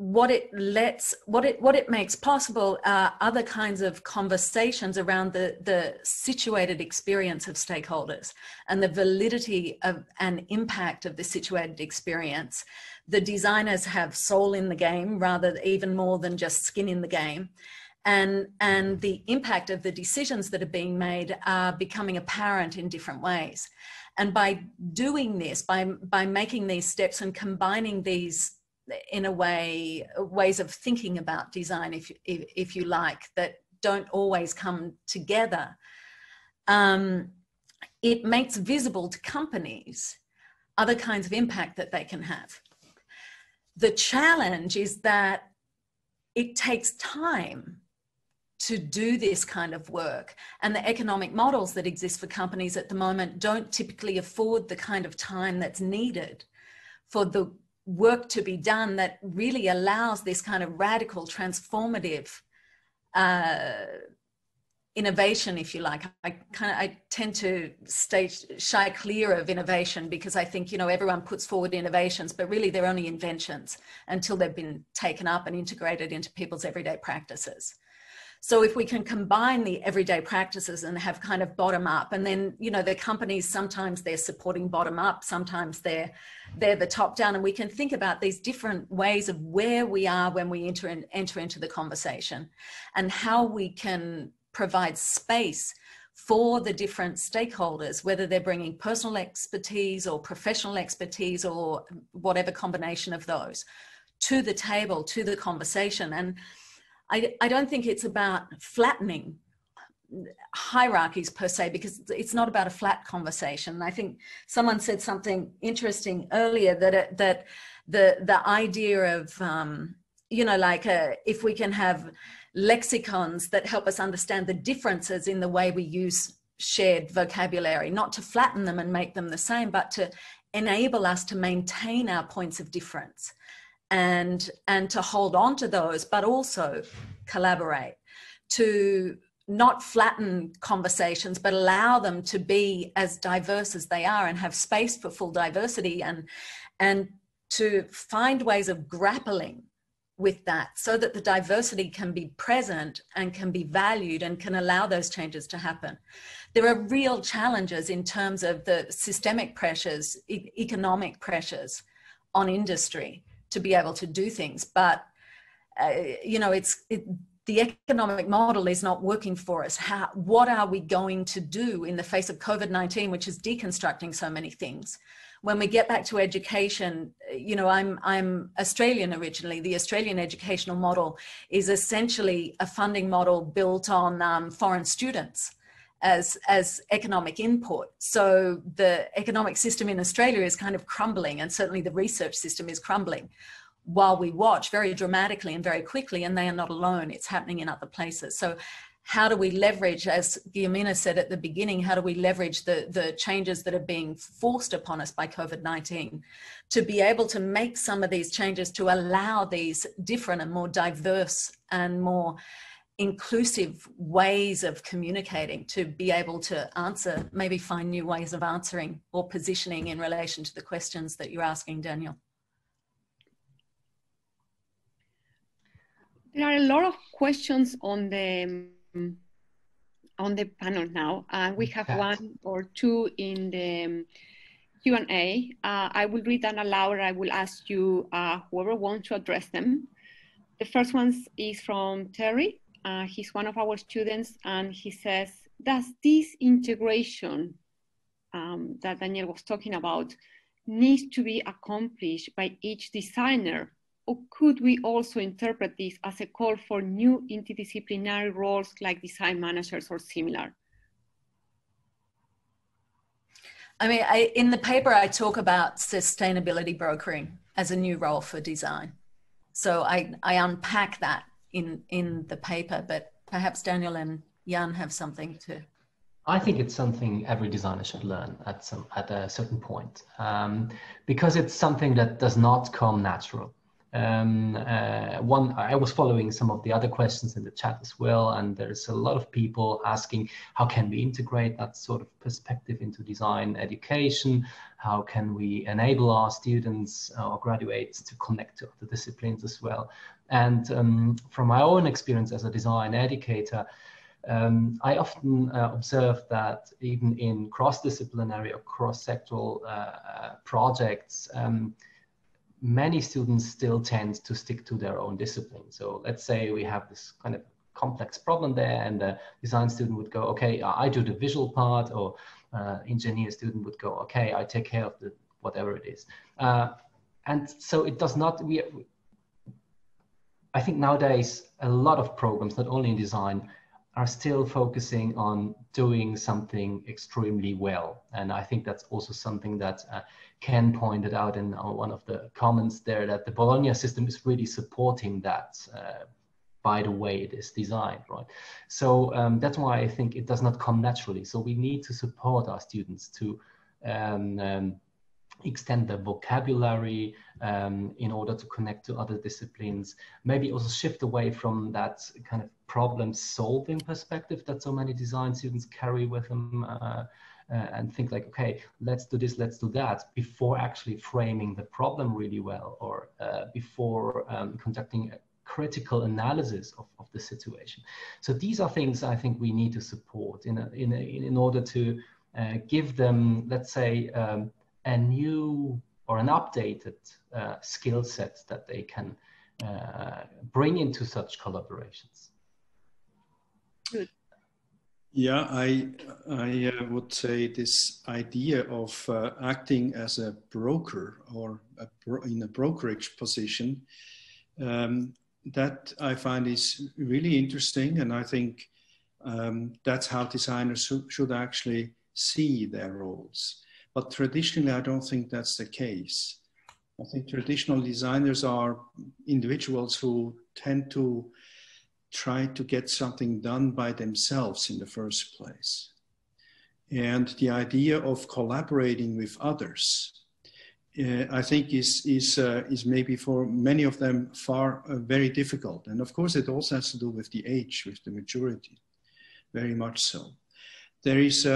[SPEAKER 9] what it makes possible are other kinds of conversations around the situated experience of stakeholders and the validity of and impact of the situated experience. The designers have soul in the game, rather even more than just skin in the game. And the impact of the decisions that are being made are becoming apparent in different ways. And by doing this, by making these steps and combining these in a way, ways of thinking about design, if you like, that don't always come together, it makes visible to companies other kinds of impact that they can have. The challenge is that it takes time to do this kind of work, and the economic models that exist for companies at the moment don't typically afford the kind of time that's needed for the work to be done that really allows this kind of radical, transformative innovation, if you like. I tend to shy clear of innovation because I think, you know, everyone puts forward innovations, but really they're only inventions until they've been taken up and integrated into people's everyday practices. So if we can combine the everyday practices and have kind of bottom up, and then, you know, the companies, sometimes they're supporting bottom up, sometimes they're the top down, and we can think about these different ways of where we are when we enter into the conversation and how we can provide space for the different stakeholders, whether they're bringing personal expertise or professional expertise or whatever combination of those to the table, to the conversation. And I don't think it's about flattening hierarchies per se, because it's not about a flat conversation. I think someone said something interesting earlier, that the idea of, you know, like if we can have lexicons that help us understand the differences in the way we use shared vocabulary, not to flatten them and make them the same, but to enable us to maintain our points of difference and to hold on to those, but also collaborate, to not flatten conversations, but allow them to be as diverse as they are and have space for full diversity, and to find ways of grappling with that so that the diversity can be present and can be valued and can allow those changes to happen. There are real challenges in terms of the systemic pressures, economic pressures on industry to be able to do things, but you know, the economic model is not working for us. What are we going to do in the face of COVID-19, which is deconstructing so many things? When we get back to education, you know, I'm Australian originally. The Australian educational model is essentially a funding model built on foreign students as economic input. So the economic system in Australia is kind of crumbling, and certainly the research system is crumbling while we watch, very dramatically and very quickly, and they are not alone. It's happening in other places. So how do we leverage, as Guillermina said at the beginning, how do we leverage the changes that are being forced upon us by COVID-19 to be able to make some of these changes to allow these different and more diverse and more inclusive ways of communicating, to be able to answer, maybe find new ways of answering or positioning in relation to the questions that you're asking, Danielle?
[SPEAKER 1] There are a lot of questions on the panel now. We have one or two in the Q&A. I will read them aloud. I will ask you, whoever wants to address them. The first one is from Terry. He's one of our students, and he says, does this integration that Danielle was talking about need to be accomplished by each designer? Or could we also interpret this as a call for new interdisciplinary roles like design managers or similar?
[SPEAKER 9] I mean, in the paper, I talk about sustainability brokering as a new role for design. So I unpack that in the paper, but perhaps Daniel and Jan have something to.
[SPEAKER 10] I think it's something every designer should learn at a certain point, because it's something that does not come natural. I was following some of the other questions in the chat as well, and there's a lot of people asking, how can we integrate that sort of perspective into design education? How can we enable our students or graduates to connect to other disciplines as well? And from my own experience as a design educator, I often observe that even in cross-disciplinary or cross-sectoral projects, many students still tend to stick to their own discipline. So let's say we have this kind of complex problem there, and the design student would go, okay, I do the visual part, or engineer student would go, okay, I take care of the whatever it is. And so it does not, I think nowadays a lot of programs, not only in design, are still focusing on doing something extremely well. And I think that's also something that Ken pointed out in one of the comments there, that the Bologna system is really supporting that by the way it is designed, right? So that's why I think it does not come naturally. So we need to support our students to extend the vocabulary in order to connect to other disciplines, maybe also shift away from that kind of problem-solving perspective that so many design students carry with them, and think like, okay, let's do this, let's do that, before actually framing the problem really well, or before conducting a critical analysis of the situation. So these are things I think we need to support in order to give them, let's say, a new or an updated skill set that they can bring into such collaborations.
[SPEAKER 1] Good.
[SPEAKER 11] Yeah, I would say this idea of acting as a broker or in a brokerage position, that I find is really interesting, and I think that's how designers should actually see their roles. But traditionally, I don't think that's the case. I think traditional designers are individuals who tend to try to get something done by themselves in the first place. And the idea of collaborating with others, I think is maybe for many of them very difficult. And of course, it also has to do with the age, with the maturity, very much so. There is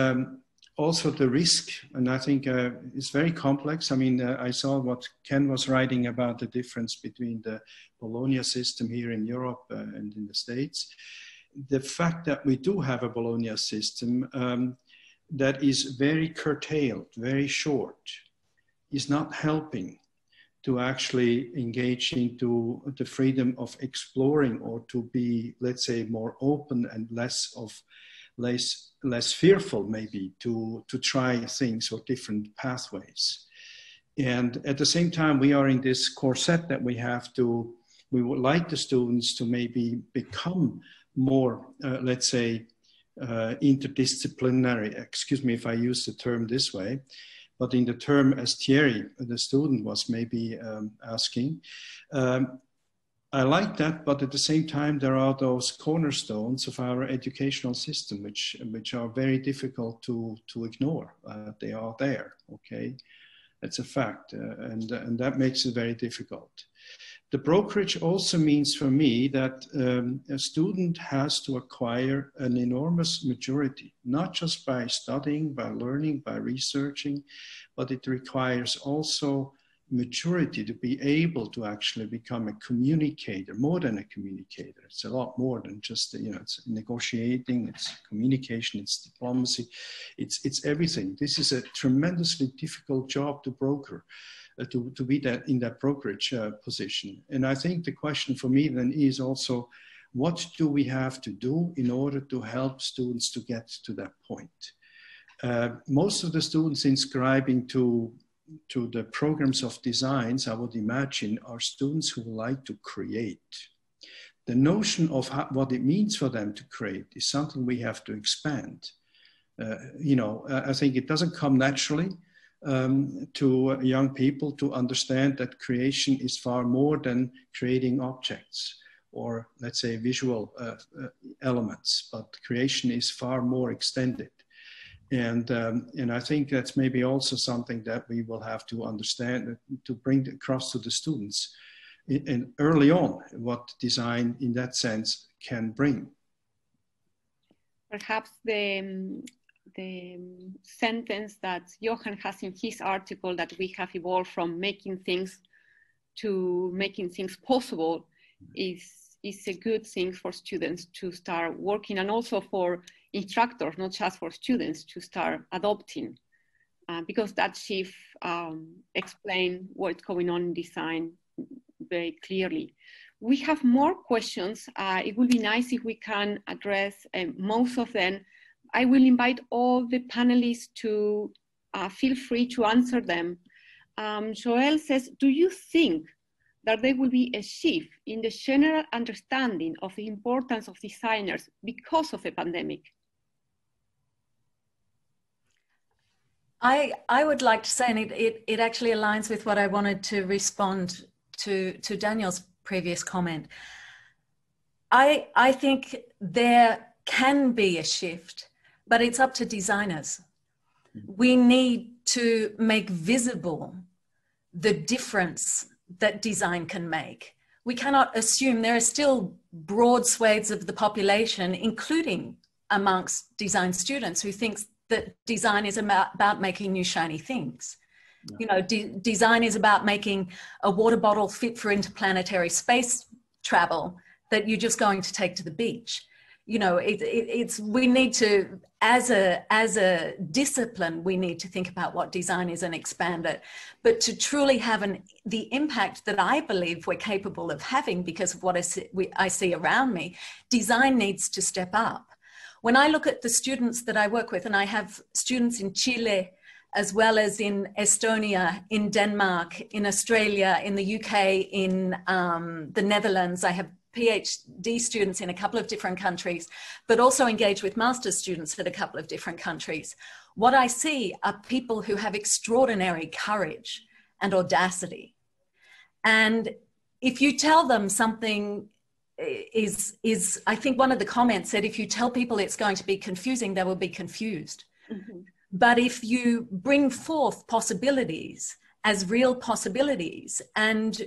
[SPEAKER 11] also the risk, and I think it's very complex. I mean, I saw what Ken was writing about the difference between the Bologna system here in Europe and in the States. The fact that we do have a Bologna system that is very curtailed, very short, is not helping to actually engage into the freedom of exploring, or to be, let's say, more open and less fearful maybe to try things or different pathways. And at the same time, we are in this corset that we would like the students to maybe become more, let's say, interdisciplinary, excuse me if I use the term this way, but in the term as Thierry, the student, was maybe asking, I like that, but at the same time, there are those cornerstones of our educational system, which are very difficult to ignore. They are there, okay? That's a fact, and that makes it very difficult. The brokerage also means for me that a student has to acquire an enormous maturity, not just by studying, by learning, by researching, but it requires also maturity to be able to actually become a communicator, more than a communicator. It's a lot more than just, it's negotiating, it's communication, it's diplomacy, it's everything. This is a tremendously difficult job to broker, to be in that brokerage position. And I think the question for me then is also, what do we have to do in order to help students to get to that point? Most of the students inscribing to the programs of designs, I would imagine, are students who like to create. The notion of what it means for them to create is something we have to expand. I think it doesn't come naturally to young people to understand that creation is far more than creating objects or, let's say, visual elements, but creation is far more extended. And I think that's maybe also something that we will have to understand, to bring across to the students and early on what design in that sense can bring.
[SPEAKER 1] Perhaps the sentence that Johan has in his article, that we have evolved from making things to making things possible, is a good thing for students to start working, and also for instructors, not just for students, to start adopting, because that shift explains what's going on in design very clearly. We have more questions. It would be nice if we can address most of them. I will invite all the panelists to feel free to answer them. Joel says, do you think that there will be a shift in the general understanding of the importance of designers because of the pandemic?
[SPEAKER 9] I would like to say, and it actually aligns with what I wanted to respond to Danielle's previous comment. I think there can be a shift, but it's up to designers. We need to make visible the difference that design can make. We cannot assume there are still broad swathes of the population, including amongst design students, who thinks that design is about making new shiny things. No. You know, design is about making a water bottle fit for interplanetary space travel that you're just going to take to the beach. You know, we need to, as a discipline, we need to think about what design is and expand it. But to truly have the impact that I believe we're capable of having because of what I see around me, design needs to step up. When I look at the students that I work with, and I have students in Chile, as well as in Estonia, in Denmark, in Australia, in the UK, in the Netherlands, I have PhD students in a couple of different countries, but also engage with master's students at a couple of different countries. What I see are people who have extraordinary courage and audacity. And if you tell them something is I think one of the comments said, if you tell people it's going to be confusing, they will be confused. Mm-hmm. But if you bring forth possibilities as real possibilities and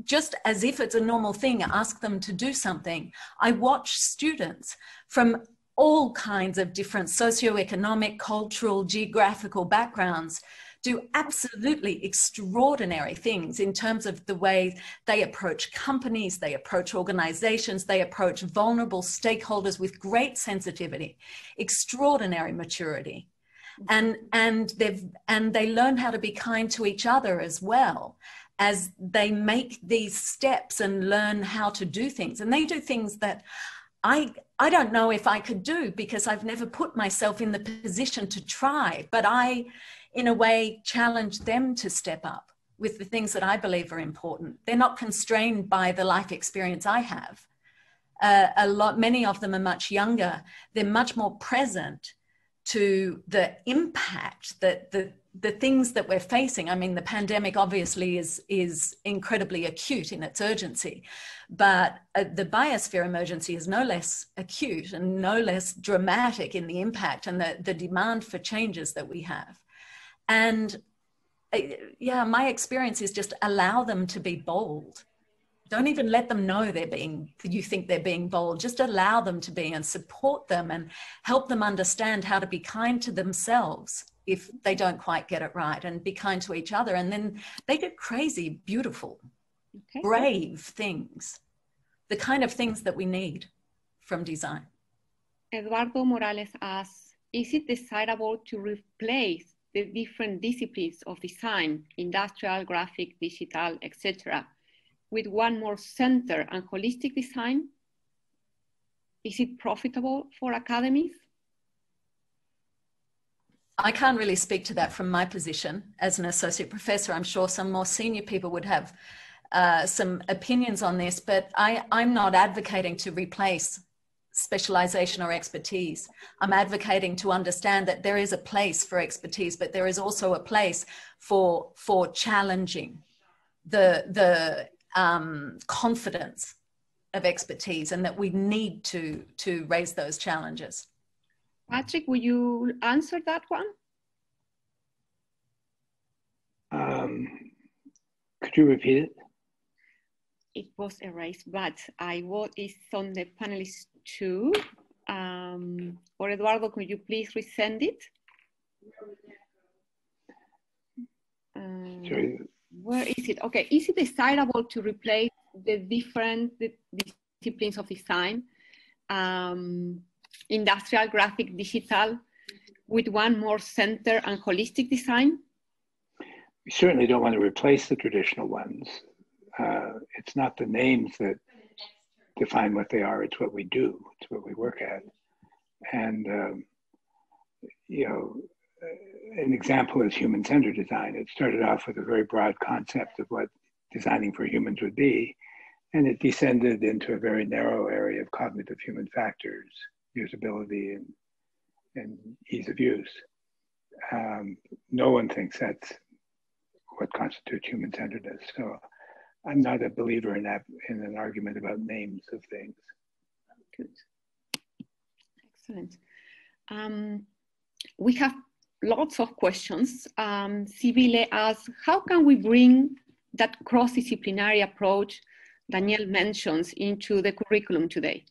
[SPEAKER 9] just as if it's a normal thing, ask them to do something. I watch students from all kinds of different socioeconomic, cultural, geographical backgrounds do absolutely extraordinary things in terms of the way they approach companies, they approach organizations, they approach vulnerable stakeholders with great sensitivity, extraordinary maturity. And they learn how to be kind to each other as well, as they make these steps and learn how to do things. And they do things that I don't know if I could do because I've never put myself in the position to try, but I, in a way, challenge them to step up with the things that I believe are important. They're not constrained by the life experience I have. Many of them are much younger. They're much more present to the impact that the things that we're facing. I mean, the pandemic obviously is incredibly acute in its urgency, but the biosphere emergency is no less acute and no less dramatic in the impact and the demand for changes that we have. And yeah, my experience is just allow them to be bold. Don't even let them know you think they're being bold. Just allow them to be and support them and help them understand how to be kind to themselves if they don't quite get it right, and be kind to each other. And then they do crazy, beautiful, brave things, the kind of things that we need from design.
[SPEAKER 1] Eduardo Morales asks, is it desirable to replace the different disciplines of design, industrial, graphic, digital, etc., with one more center and holistic design? Is it profitable for academies?
[SPEAKER 9] I can't really speak to that from my position as an associate professor. I'm sure some more senior people would have some opinions on this, but I'm not advocating to replace specialization or expertise. I'm advocating to understand that there is a place for expertise, but there is also a place for challenging the confidence of expertise, and that we need to raise those challenges.
[SPEAKER 1] Patrick, will you answer that one?
[SPEAKER 5] Could you repeat it?
[SPEAKER 1] It was erased, but it's on the panelists too. Or Eduardo, could you please resend it?
[SPEAKER 5] Sorry.
[SPEAKER 1] Where is it? Okay, is it desirable to replace the different disciplines of design, industrial, graphic, digital, with one more center and holistic design?
[SPEAKER 5] We certainly don't want to replace the traditional ones. It's not the names that define what they are, it's what we do, it's what we work at. And, you know, an example is human-centered design. It started off with a very broad concept of what designing for humans would be, and it descended into a very narrow area of cognitive human factors, usability and ease of use. No one thinks that's what constitutes human-centeredness. So I'm not a believer in that, in an argument about names of things.
[SPEAKER 1] Good. Excellent. We have lots of questions. Sibile asks, how can we bring that cross-disciplinary approach Danielle mentions into the curriculum today?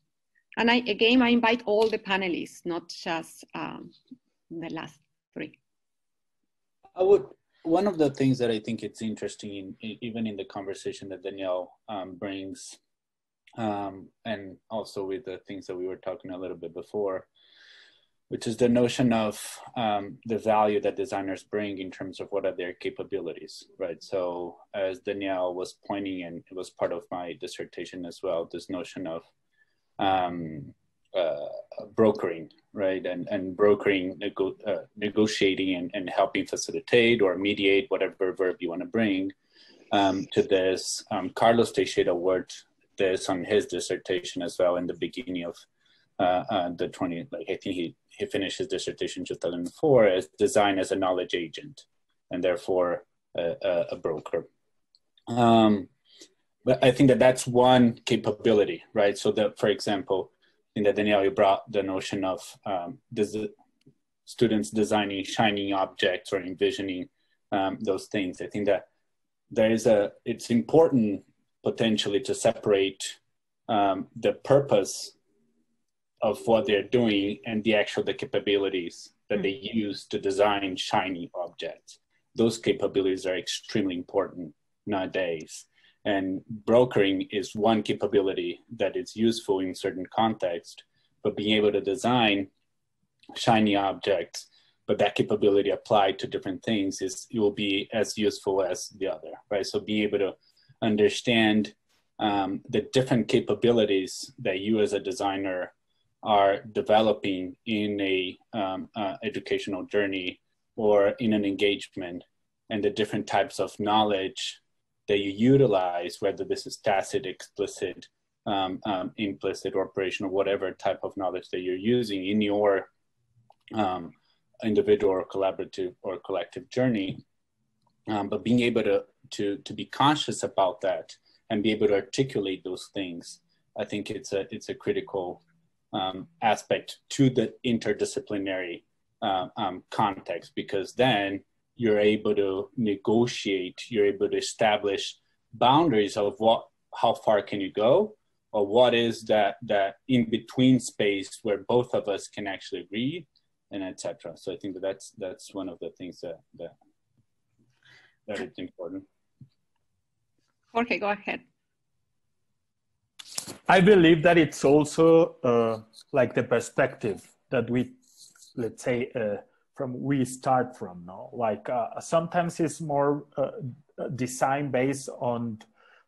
[SPEAKER 1] And I invite all the panelists, not just the last three.
[SPEAKER 6] One of the things that I think it's interesting, even in the conversation that Danielle brings, and also with the things that we were talking a little bit before, which is the notion of the value that designers bring in terms of what are their capabilities, right? So as Danielle was pointing, and it was part of my dissertation as well, this notion of brokering, right? And brokering, negotiating and helping facilitate or mediate, whatever verb you want to bring to this. Carlos Teixeira worked this on his dissertation as well in the beginning of the 20, like I think he finished his dissertation in 2004 as design as a knowledge agent and therefore a broker. But I think that that's one capability, right? So that, for example, in that Danielle, you brought the notion of students designing shiny objects or envisioning those things. I think that it's important potentially to separate the purpose of what they're doing and the capabilities that they use to design shiny objects. Those capabilities are extremely important nowadays. And brokering is one capability that is useful in certain contexts, but being able to design shiny objects, but that capability applied to different things it will be as useful as the other, right? So being able to understand the different capabilities that you as a designer are developing in a educational journey or in an engagement, and the different types of knowledge that you utilize, whether this is tacit, explicit, implicit, or operational, whatever type of knowledge that you're using in your individual or collaborative or collective journey, but being able to be conscious about that and be able to articulate those things, I think it's a critical aspect to the interdisciplinary context, because then you're able to negotiate, you're able to establish boundaries of how far can you go, or what is that in-between space where both of us can actually agree, and etc. So I think that's one of the things that is important.
[SPEAKER 1] Jorge, go ahead.
[SPEAKER 4] I believe that it's also like the perspective that we, let's say, we start from now. Like sometimes it's more design based on,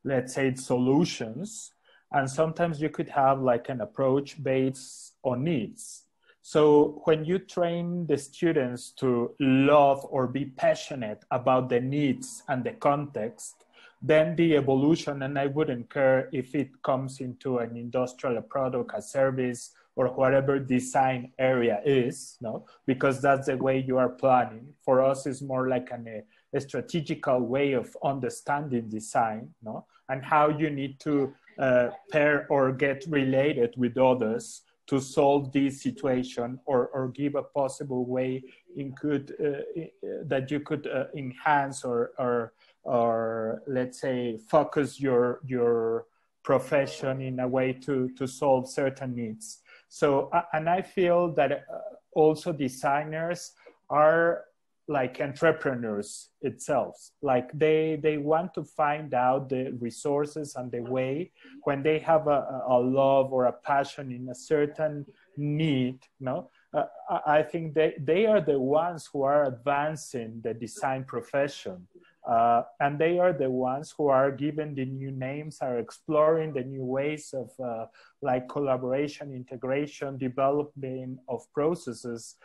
[SPEAKER 4] let's say, solutions, and sometimes you could have like an approach based on needs. So when you train the students to love or be passionate about the needs and the context, then the evolution, and I wouldn't care if it comes into an industrial product, a service, or whatever design area is, no? Because that's the way you are planning. For us, it's more like a strategical way of understanding design, no? And how you need to pair or get related with others to solve this situation, or give a possible way that you could enhance or let's say focus your profession in a way to solve certain needs. So, and I feel that also designers are like entrepreneurs itself. Like they want to find out the resources and the way when they have a love or a passion in a certain need, no? I think they are the ones who are advancing the design profession. And they are the ones who are given the new names, are exploring the new ways of like collaboration, integration, development of processes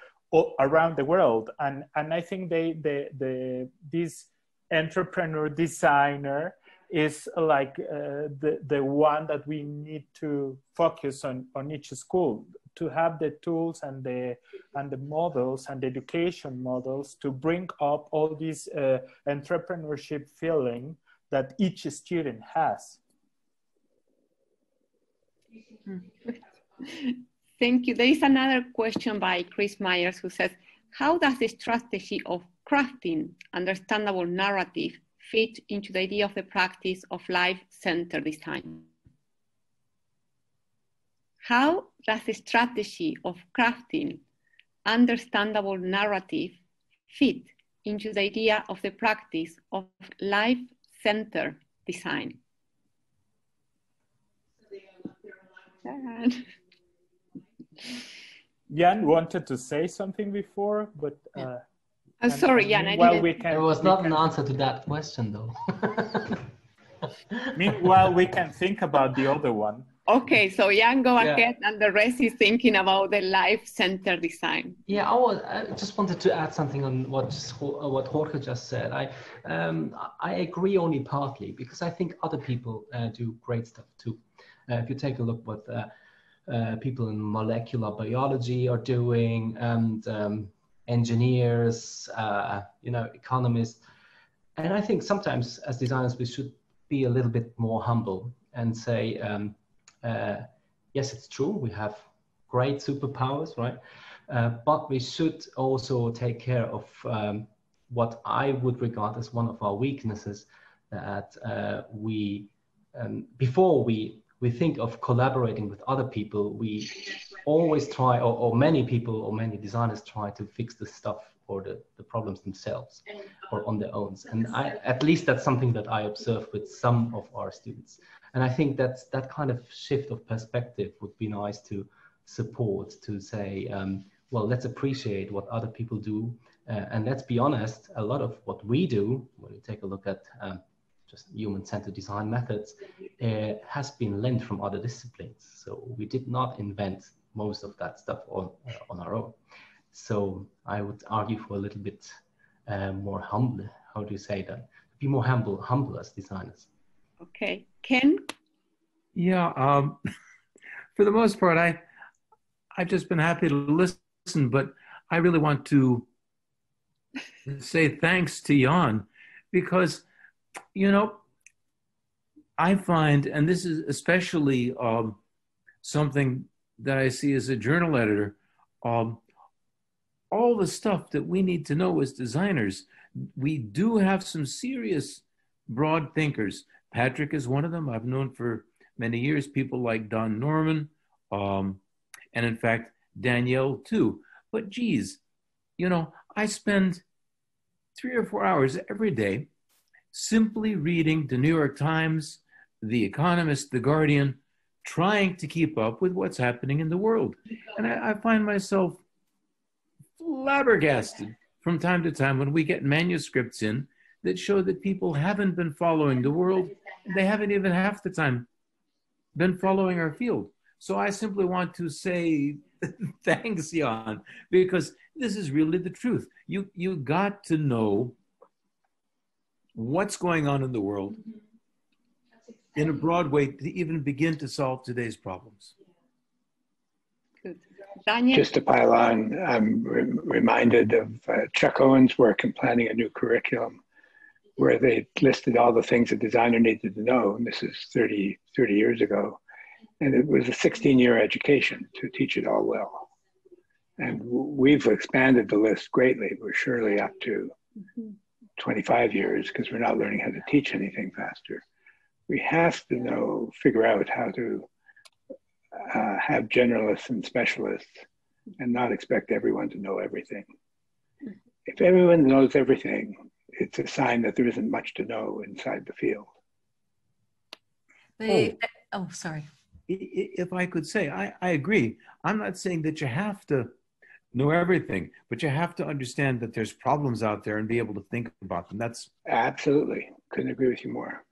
[SPEAKER 4] around the world. And I think this entrepreneur designer is like the one that we need to focus on each school, to have the tools and the models and the education models to bring up all this entrepreneurship feeling that each student has.
[SPEAKER 1] Thank you. There is another question by Chris Myers who says, how does the strategy of crafting understandable narrative fit into the idea of the practice of life-centered design? How does the strategy of crafting understandable narrative fit into the idea of the practice of life-centered design?
[SPEAKER 4] Jan wanted to say something before, but
[SPEAKER 1] sorry, Jan.
[SPEAKER 10] There was not an answer to that question, though.
[SPEAKER 4] Meanwhile, we can think about the other one.
[SPEAKER 1] Okay, so Jan, go ahead, and the rest is thinking about the life-centered design.
[SPEAKER 10] Yeah, I just wanted to add something on what Jorge just said. I agree only partly, because I think other people do great stuff too. If you take a look what people in molecular biology are doing, and engineers, economists, and I think sometimes as designers we should be a little bit more humble and say, yes, it's true, we have great superpowers, right? But we should also take care of what I would regard as one of our weaknesses, that before we think of collaborating with other people, we always try, or many people or many designers try to fix the stuff or the problems themselves or on their own. And at least that's something that I observe with some of our students. And I think that kind of shift of perspective would be nice to support, to say, well, let's appreciate what other people do. And let's be honest, a lot of what we do, when you take a look at just human-centered design methods, has been lent from other disciplines. So we did not invent most of that stuff on our own. So I would argue for a little bit more humble, how do you say that? Be more humble as designers.
[SPEAKER 1] Okay, Ken?
[SPEAKER 12] Yeah, for the most part, I've just been happy to listen, but I really want to say thanks to Jan, because, I find, and this is especially something that I see as a journal editor, all the stuff that we need to know as designers. We do have some serious broad thinkers. Patrick is one of them. I've known for many years people like Don Norman, and in fact, Danielle too. But geez, I spend 3 or 4 hours every day simply reading the New York Times, The Economist, The Guardian, trying to keep up with what's happening in the world. And I find myself flabbergasted from time to time when we get manuscripts in that show that people haven't been following the world. They haven't even half the time been following our field. So I simply want to say thanks, Jan, because this is really the truth. You got to know what's going on in the world in a broad way to even begin to solve today's problems.
[SPEAKER 1] Good. Danielle?
[SPEAKER 5] Just to pile on, I'm reminded of Chuck Owen's work in planning a new curriculum, where they listed all the things a designer needed to know. And this is 30 years ago. And it was a 16-year education to teach it all well. And we've expanded the list greatly. We're surely up to 25 years because we're not learning how to teach anything faster. We have to figure out how to have generalists and specialists and not expect everyone to know everything. If everyone knows everything, it's a sign that there isn't much to know inside the field.
[SPEAKER 9] Sorry.
[SPEAKER 12] If I could say, I agree. I'm not saying that you have to know everything, but you have to understand that there's problems out there and be able to think about them. That's
[SPEAKER 5] absolutely. Couldn't agree with you more.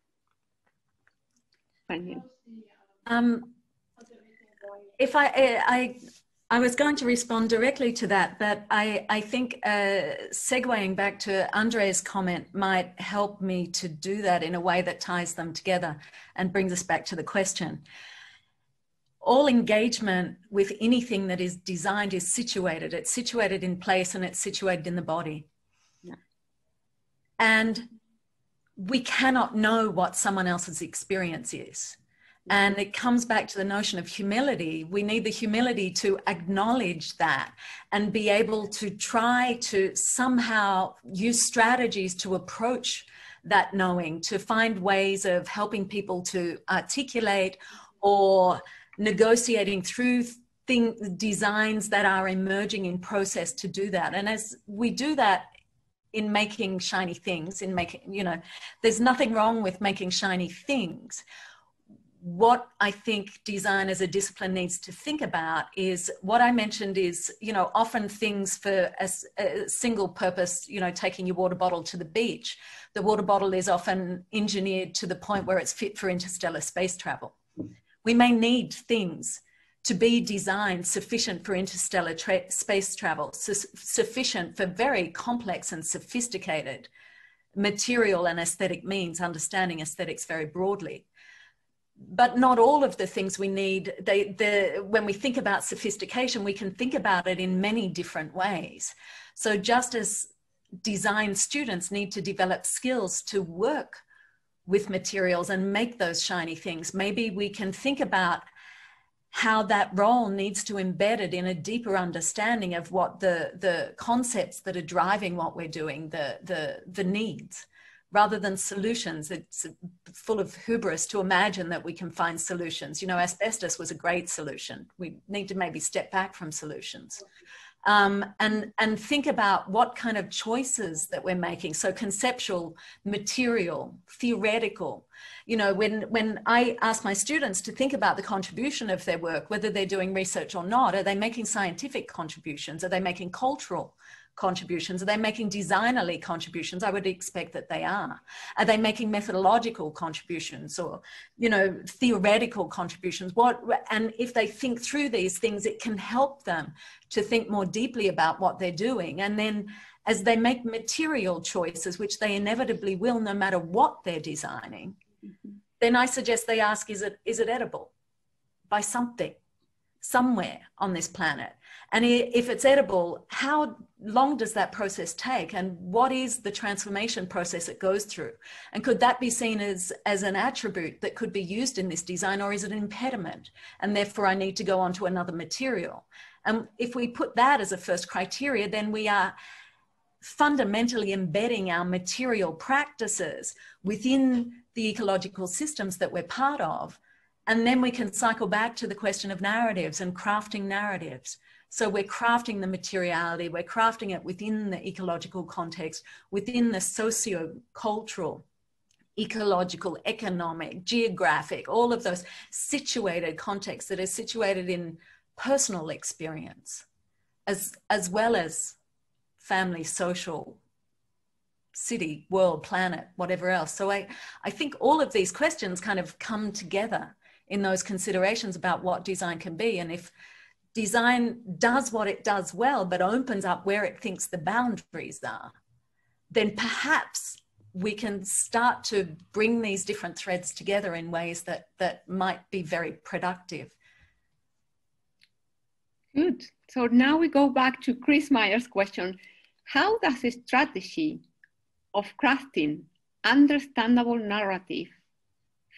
[SPEAKER 1] Thank you.
[SPEAKER 9] If I was going to respond directly to that, but I think segueing back to Andre's comment might help me to do that in a way that ties them together and brings us back to the question. All engagement with anything that is designed is situated. It's situated in place and it's situated in the body. Yeah. And we cannot know what someone else's experience is. And it comes back to the notion of humility. We need the humility to acknowledge that and be able to try to somehow use strategies to approach that knowing, to find ways of helping people to articulate or negotiating through designs that are emerging in process to do that. And as we do that in making shiny things, in making, there's nothing wrong with making shiny things. What I think design as a discipline needs to think about is what I mentioned is, often things for a single purpose, taking your water bottle to the beach. The water bottle is often engineered to the point where it's fit for interstellar space travel. We may need things to be designed sufficient for interstellar space travel, sufficient for very complex and sophisticated material and aesthetic means, understanding aesthetics very broadly. But not all of the things we need, when we think about sophistication, we can think about it in many different ways. So just as design students need to develop skills to work with materials and make those shiny things, maybe we can think about how that role needs to embed it in a deeper understanding of what the concepts that are driving what we're doing, the needs, rather than solutions. It's full of hubris to imagine that we can find solutions. Asbestos was a great solution. We need to maybe step back from solutions. And think about what kind of choices that we're making. So conceptual, material, theoretical. When I ask my students to think about the contribution of their work, whether they're doing research or not, are they making scientific contributions? Are they making cultural contributions? Are they making designerly contributions? I would expect that they are. Are they making methodological contributions or, theoretical contributions? And if they think through these things, it can help them to think more deeply about what they're doing. And then as they make material choices, which they inevitably will, no matter what they're designing, then I suggest they ask, is it edible by something, somewhere on this planet? And if it's edible, how long does that process take? And what is the transformation process it goes through? And could that be seen as an attribute that could be used in this design, or is it an impediment? And therefore I need to go on to another material. And if we put that as a first criteria, then we are fundamentally embedding our material practices within the ecological systems that we're part of. And then we can cycle back to the question of narratives and crafting narratives. So we're crafting the materiality, we're crafting it within the ecological context, within the socio-cultural, ecological, economic, geographic, all of those situated contexts that are situated in personal experience, as well as family, social, city, world, planet, whatever else. So I think all of these questions kind of come together in those considerations about what design can be. And if design does what it does well, but opens up where it thinks the boundaries are, then perhaps we can start to bring these different threads together in ways that might be very productive.
[SPEAKER 1] Good. So now we go back to Chris Meyer's question. How does a strategy of crafting understandable narrative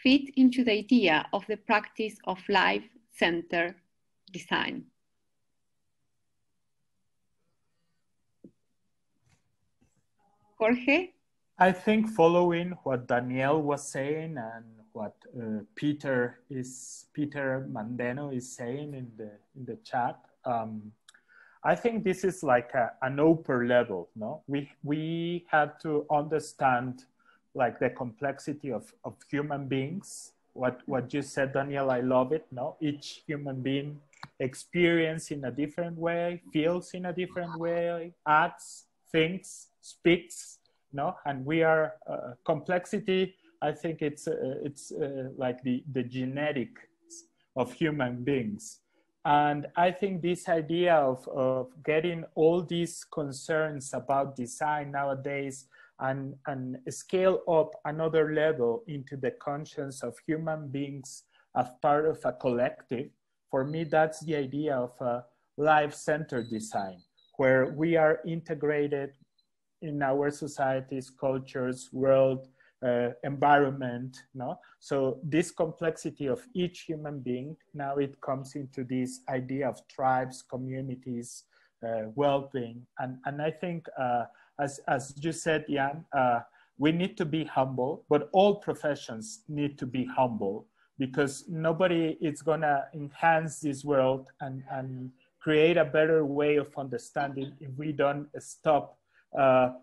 [SPEAKER 1] fit into the idea of the practice of life-centered design? Jorge?
[SPEAKER 4] I think following what Danielle was saying and what Peter Mandeno is saying in the chat, I think this is like an upper level. No, we have to understand like the complexity of human beings. What you said, Danielle, I love it. No, each human being experiences in a different way, feels in a different way, acts, thinks, speaks. No, and we are complexity. I think it's like the genetics of human beings. And I think this idea of getting all these concerns about design nowadays and scale up another level into the conscience of human beings as part of a collective, for me, that's the idea of a life-centered design, where we are integrated in our societies, cultures, world, environment, no? So this complexity of each human being, now it comes into this idea of tribes, communities, well-being. And I think, as you said, Jan, we need to be humble, but all professions need to be humble, because nobody is gonna enhance this world and create a better way of understanding if we don't stop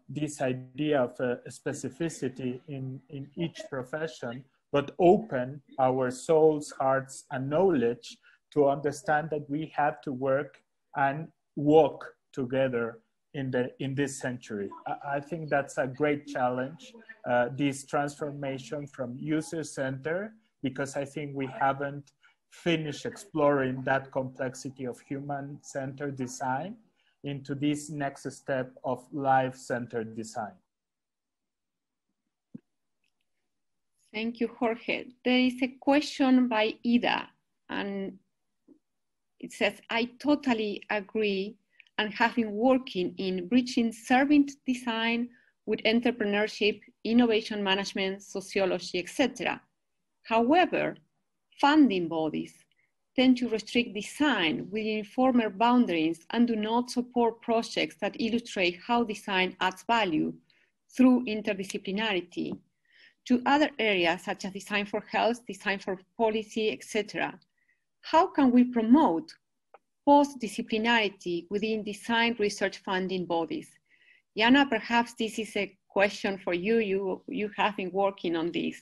[SPEAKER 4] this idea of specificity in each profession, but open our souls, hearts, and knowledge to understand that we have to work and walk together in this century. I think that's a great challenge, this transformation from user-centered, because I think we haven't finished exploring that complexity of human-centered design, into this next step of life-centered design.
[SPEAKER 1] Thank you, Jorge. There is a question by Ida, and it says, I totally agree and have been working in bridging servant design with entrepreneurship, innovation management, sociology, etc. However, funding bodies tend to restrict design within former boundaries and do not support projects that illustrate how design adds value through interdisciplinarity to other areas such as design for health, design for policy, etc. How can we promote post-disciplinarity within design research funding bodies? Jana, perhaps this is a question for you. You have been working on this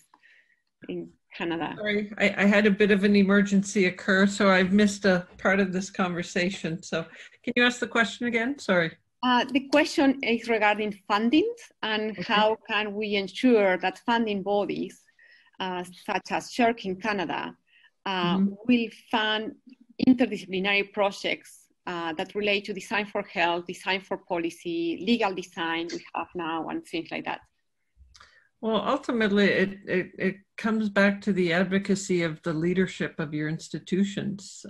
[SPEAKER 1] in Canada.
[SPEAKER 3] Sorry, I had a bit of an emergency occur, so I've missed a part of this conversation. So can you ask the question again? Sorry.
[SPEAKER 1] The question is regarding funding and how can we ensure that funding bodies, such as SHIRC in Canada, will fund interdisciplinary projects that relate to design for health, design for policy, legal design we have now, and things like that.
[SPEAKER 3] Well, ultimately, it comes back to the advocacy of the leadership of your institutions.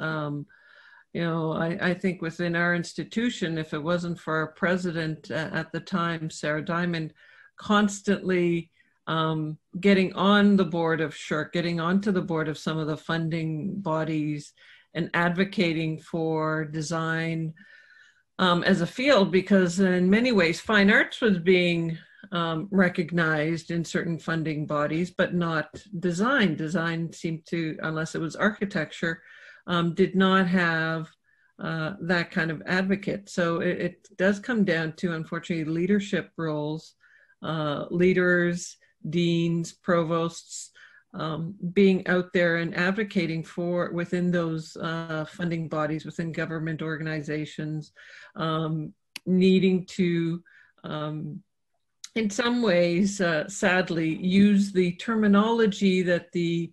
[SPEAKER 3] You know, I think within our institution, if it wasn't for our president at the time, Sarah Diamond, constantly getting on the board of SHIRC, getting onto the board of some of the funding bodies and advocating for design as a field, because in many ways, fine arts was being recognized in certain funding bodies, but not design. Design seemed to, unless it was architecture, did not have that kind of advocate. So it does come down to, unfortunately, leadership roles, leaders, deans, provosts, being out there and advocating for within those funding bodies, within government organizations, needing to in some ways, sadly, use the terminology that the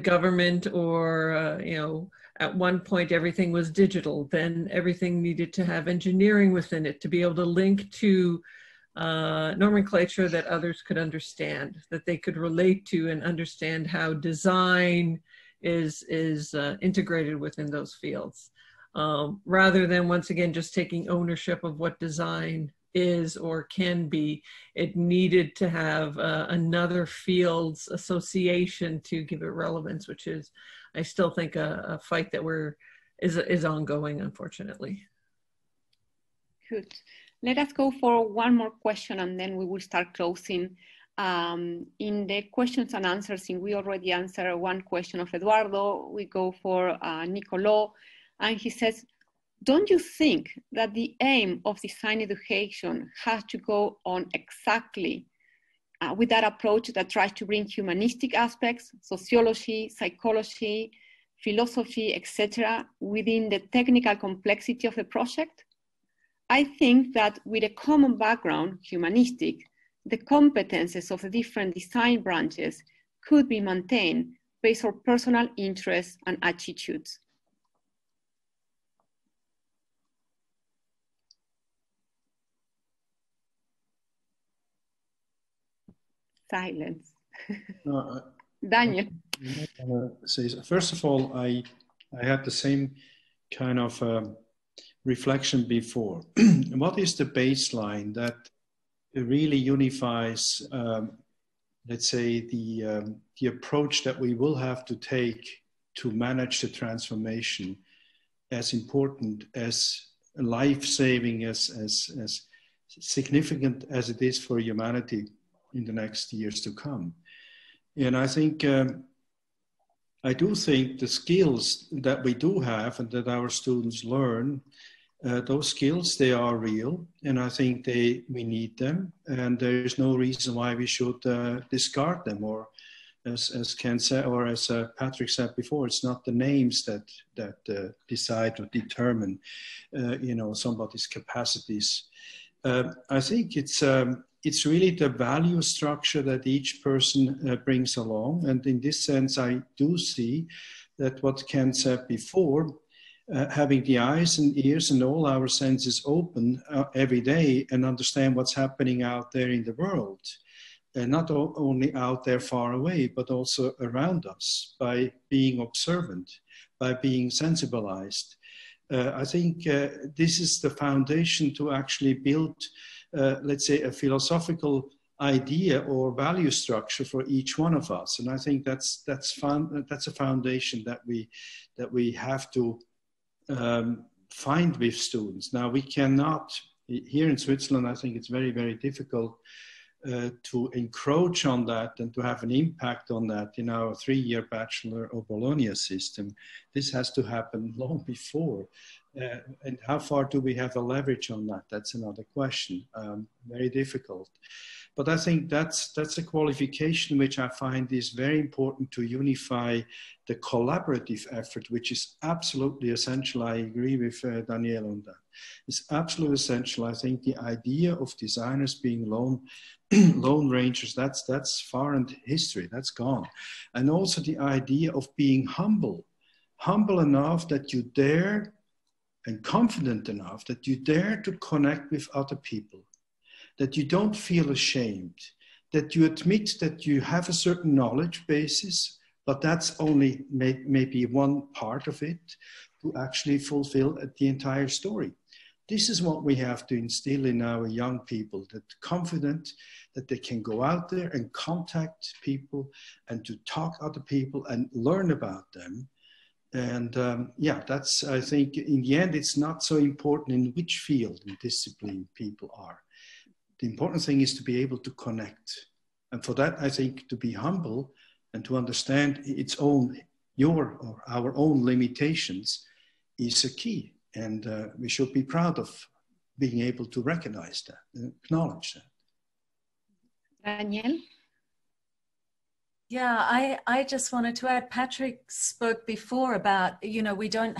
[SPEAKER 3] government or, you know, at one point everything was digital, then everything needed to have engineering within it to be able to link to nomenclature that others could understand, that they could relate to and understand how design is integrated within those fields. Rather than, once again, just taking ownership of what design is or can be, it needed to have another field's association to give it relevance, which is, I still think, a fight that is ongoing, unfortunately.
[SPEAKER 1] Good. Let us go for one more question and then we will start closing. In the questions and answers, we already answered one question of Eduardo. We go for Nicolo, and he says, don't you think that the aim of design education has to go on exactly with that approach that tries to bring humanistic aspects, sociology, psychology, philosophy, etc., within the technical complexity of the project? I think that with a common background, humanistic, the competences of the different design branches could be maintained based on personal interests and attitudes. Silence.
[SPEAKER 11] No,
[SPEAKER 1] Daniel.
[SPEAKER 11] First of all, I had the same kind of reflection before. What is the baseline that really unifies let's say, the approach that we will have to take to manage the transformation as important, as life-saving, as significant as it is for humanity in the next years to come. And I think, I do think the skills that we do have and that our students learn, those skills, they are real, and I think we need them, and there is no reason why we should discard them, or as Ken said, or as Patrick said before, it's not the names that decide or determine, somebody's capacities. I think it's really the value structure that each person brings along, and in this sense, I do see that what Ken said before, having the eyes and ears and all our senses open every day and understand what's happening out there in the world. And not only out there far away, but also around us, by being observant, by being sensibilized. I think this is the foundation to actually build, let's say, a philosophical idea or value structure for each one of us. And I think that's a foundation that we have to find with students. Now, we cannot, here in Switzerland, I think it's very, very difficult to encroach on that and to have an impact on that in our 3-year bachelor or Bologna system. This has to happen long before. And how far do we have a leverage on that? That's another question. Very difficult. But I think that's a qualification which I find is very important to unify the collaborative effort, which is absolutely essential. I agree with Danielle on that. It's absolutely essential. I think the idea of designers being lone rangers, that's far in history, that's gone. And also the idea of being humble enough that you dare, and confident enough that you dare to connect with other people, that you don't feel ashamed, that you admit that you have a certain knowledge basis, but that's only maybe one part of it to actually fulfill the entire story. This is what we have to instill in our young people, that confident that they can go out there and contact people and to talk to other people and learn about them. And yeah, that's, I think in the end, it's not so important in which field and discipline people are. The important thing is to be able to connect. And for that, I think to be humble and to understand our own limitations is a key. And we should be proud of being able to recognize that and acknowledge that.
[SPEAKER 1] Danielle?
[SPEAKER 9] Yeah, I just wanted to add, Patrick spoke before about, we don't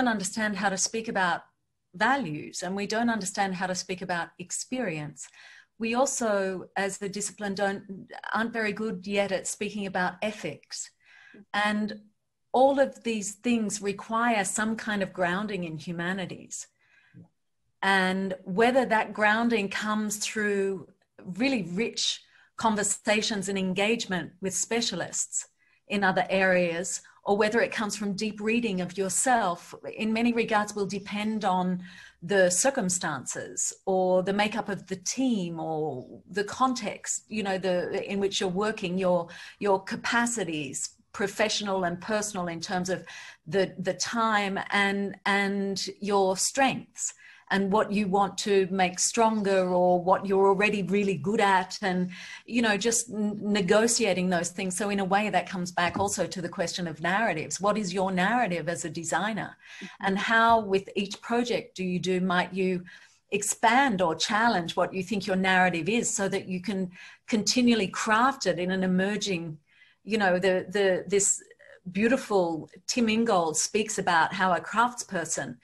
[SPEAKER 9] understand how to speak about values, and we don't understand how to speak about experience. We also, as the discipline, aren't very good yet at speaking about ethics. And all of these things require some kind of grounding in humanities. And whether that grounding comes through really rich conversations and engagement with specialists in other areas, or whether it comes from deep reading of yourself, in many regards will depend on the circumstances or the makeup of the team or the context, in which you're working, your capacities, professional and personal, in terms of the time and your strengths and what you want to make stronger or what you're already really good at, and just negotiating those things. So in a way that comes back also to the question of narratives. What is your narrative as a designer? And how with each project might you expand or challenge what you think your narrative is, so that you can continually craft it in an emerging, this beautiful Tim Ingold speaks about how a craftsperson,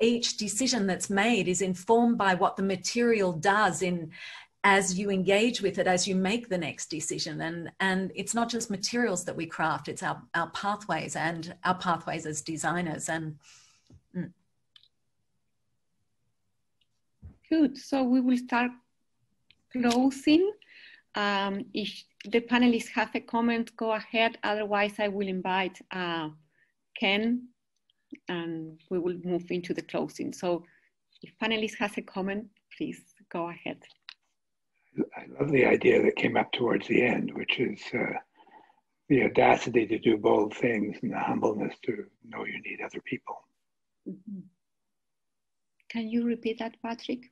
[SPEAKER 9] each decision that's made is informed by what the material does as you engage with it, as you make the next decision. And it's not just materials that we craft, it's our pathways and our pathways as designers.
[SPEAKER 1] Good, so we will start closing. If the panelists have a comment, go ahead. Otherwise, I will invite Ken, and we will move into the closing. So if panelists has a comment, please go ahead.
[SPEAKER 5] I love the idea that came up towards the end, which is the audacity to do bold things and the humbleness to know you need other people.
[SPEAKER 1] Mm-hmm. Can you repeat that, Patrick?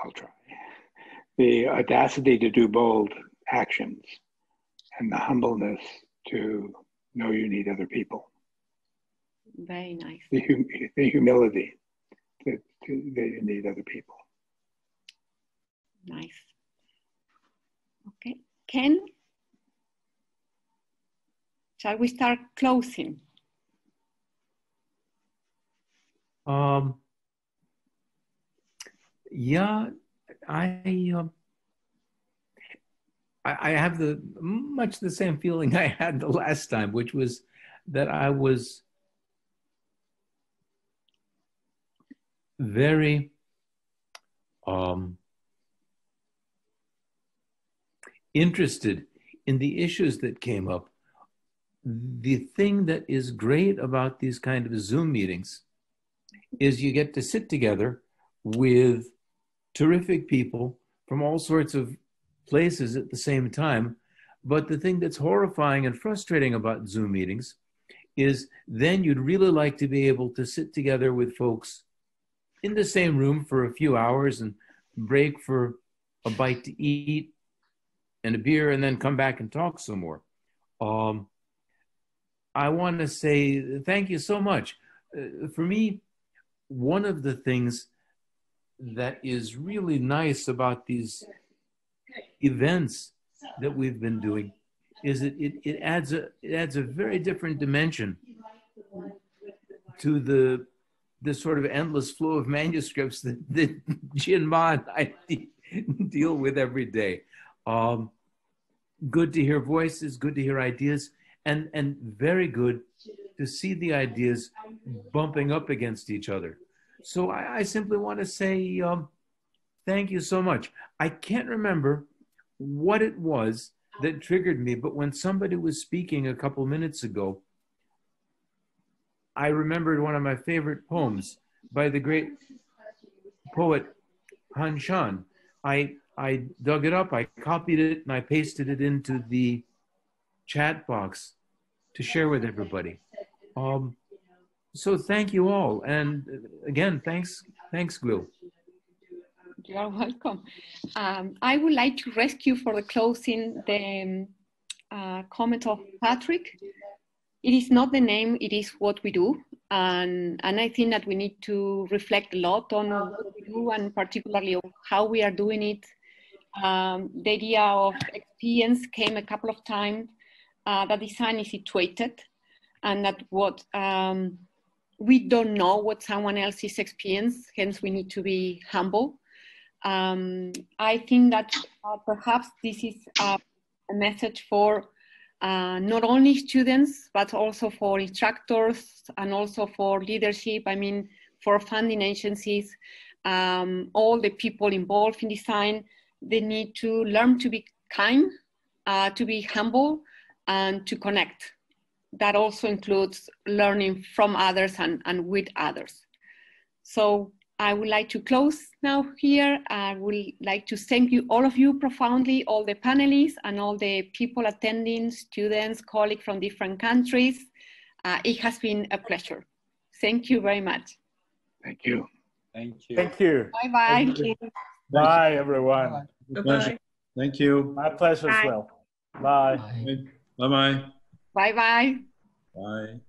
[SPEAKER 5] I'll try. The audacity to do bold actions and the humbleness to know you need other people.
[SPEAKER 1] Very nice.
[SPEAKER 5] The humility that you need other people.
[SPEAKER 1] Nice. Okay. Ken, shall we start closing?
[SPEAKER 12] Yeah, I have much the same feeling I had the last time, which was that I was very interested in the issues that came up. The thing that is great about these kind of Zoom meetings is you get to sit together with terrific people from all sorts of places at the same time. But the thing that's horrifying and frustrating about Zoom meetings is then you'd really like to be able to sit together with folks in the same room for a few hours and break for a bite to eat and a beer and then come back and talk some more. I want to say thank you so much. For me, one of the things that is really nice about these events that we've been doing is that it adds a very different dimension to the sort of endless flow of manuscripts that Jin Ma and I deal with every day. Good to hear voices, good to hear ideas, and very good to see the ideas bumping up against each other. So I simply want to say thank you so much. I can't remember what it was that triggered me, but when somebody was speaking a couple minutes ago, I remembered one of my favorite poems by the great poet Han Shan. I dug it up, I copied it, and I pasted it into the chat box to share with everybody. So thank you all. And again, thanks, Will.
[SPEAKER 1] You are welcome. I would like to rescue for the closing the comment of Patrick. It is not the name, it is what we do. And I think that we need to reflect a lot on what we do and particularly on how we are doing it. The idea of experience came a couple of times. That design is situated and that what we don't know what someone else's experience, hence we need to be humble. I think that perhaps this is a message for not only students, but also for instructors and also for leadership. I mean, for funding agencies, all the people involved in design, they need to learn to be kind, to be humble, and to connect. That also includes learning from others and with others. So I would like to close now here. I would like to thank you, all of you profoundly, all the panelists and all the people attending, students, colleagues from different countries. It has been a pleasure. Thank you very much.
[SPEAKER 5] Thank you.
[SPEAKER 4] Thank you. Thank you.
[SPEAKER 1] Bye-bye.
[SPEAKER 4] Thank you. Bye, everyone.
[SPEAKER 11] Bye-bye. Thank you.
[SPEAKER 4] My pleasure as well. Bye.
[SPEAKER 11] Bye-bye.
[SPEAKER 1] Bye-bye.
[SPEAKER 11] Bye.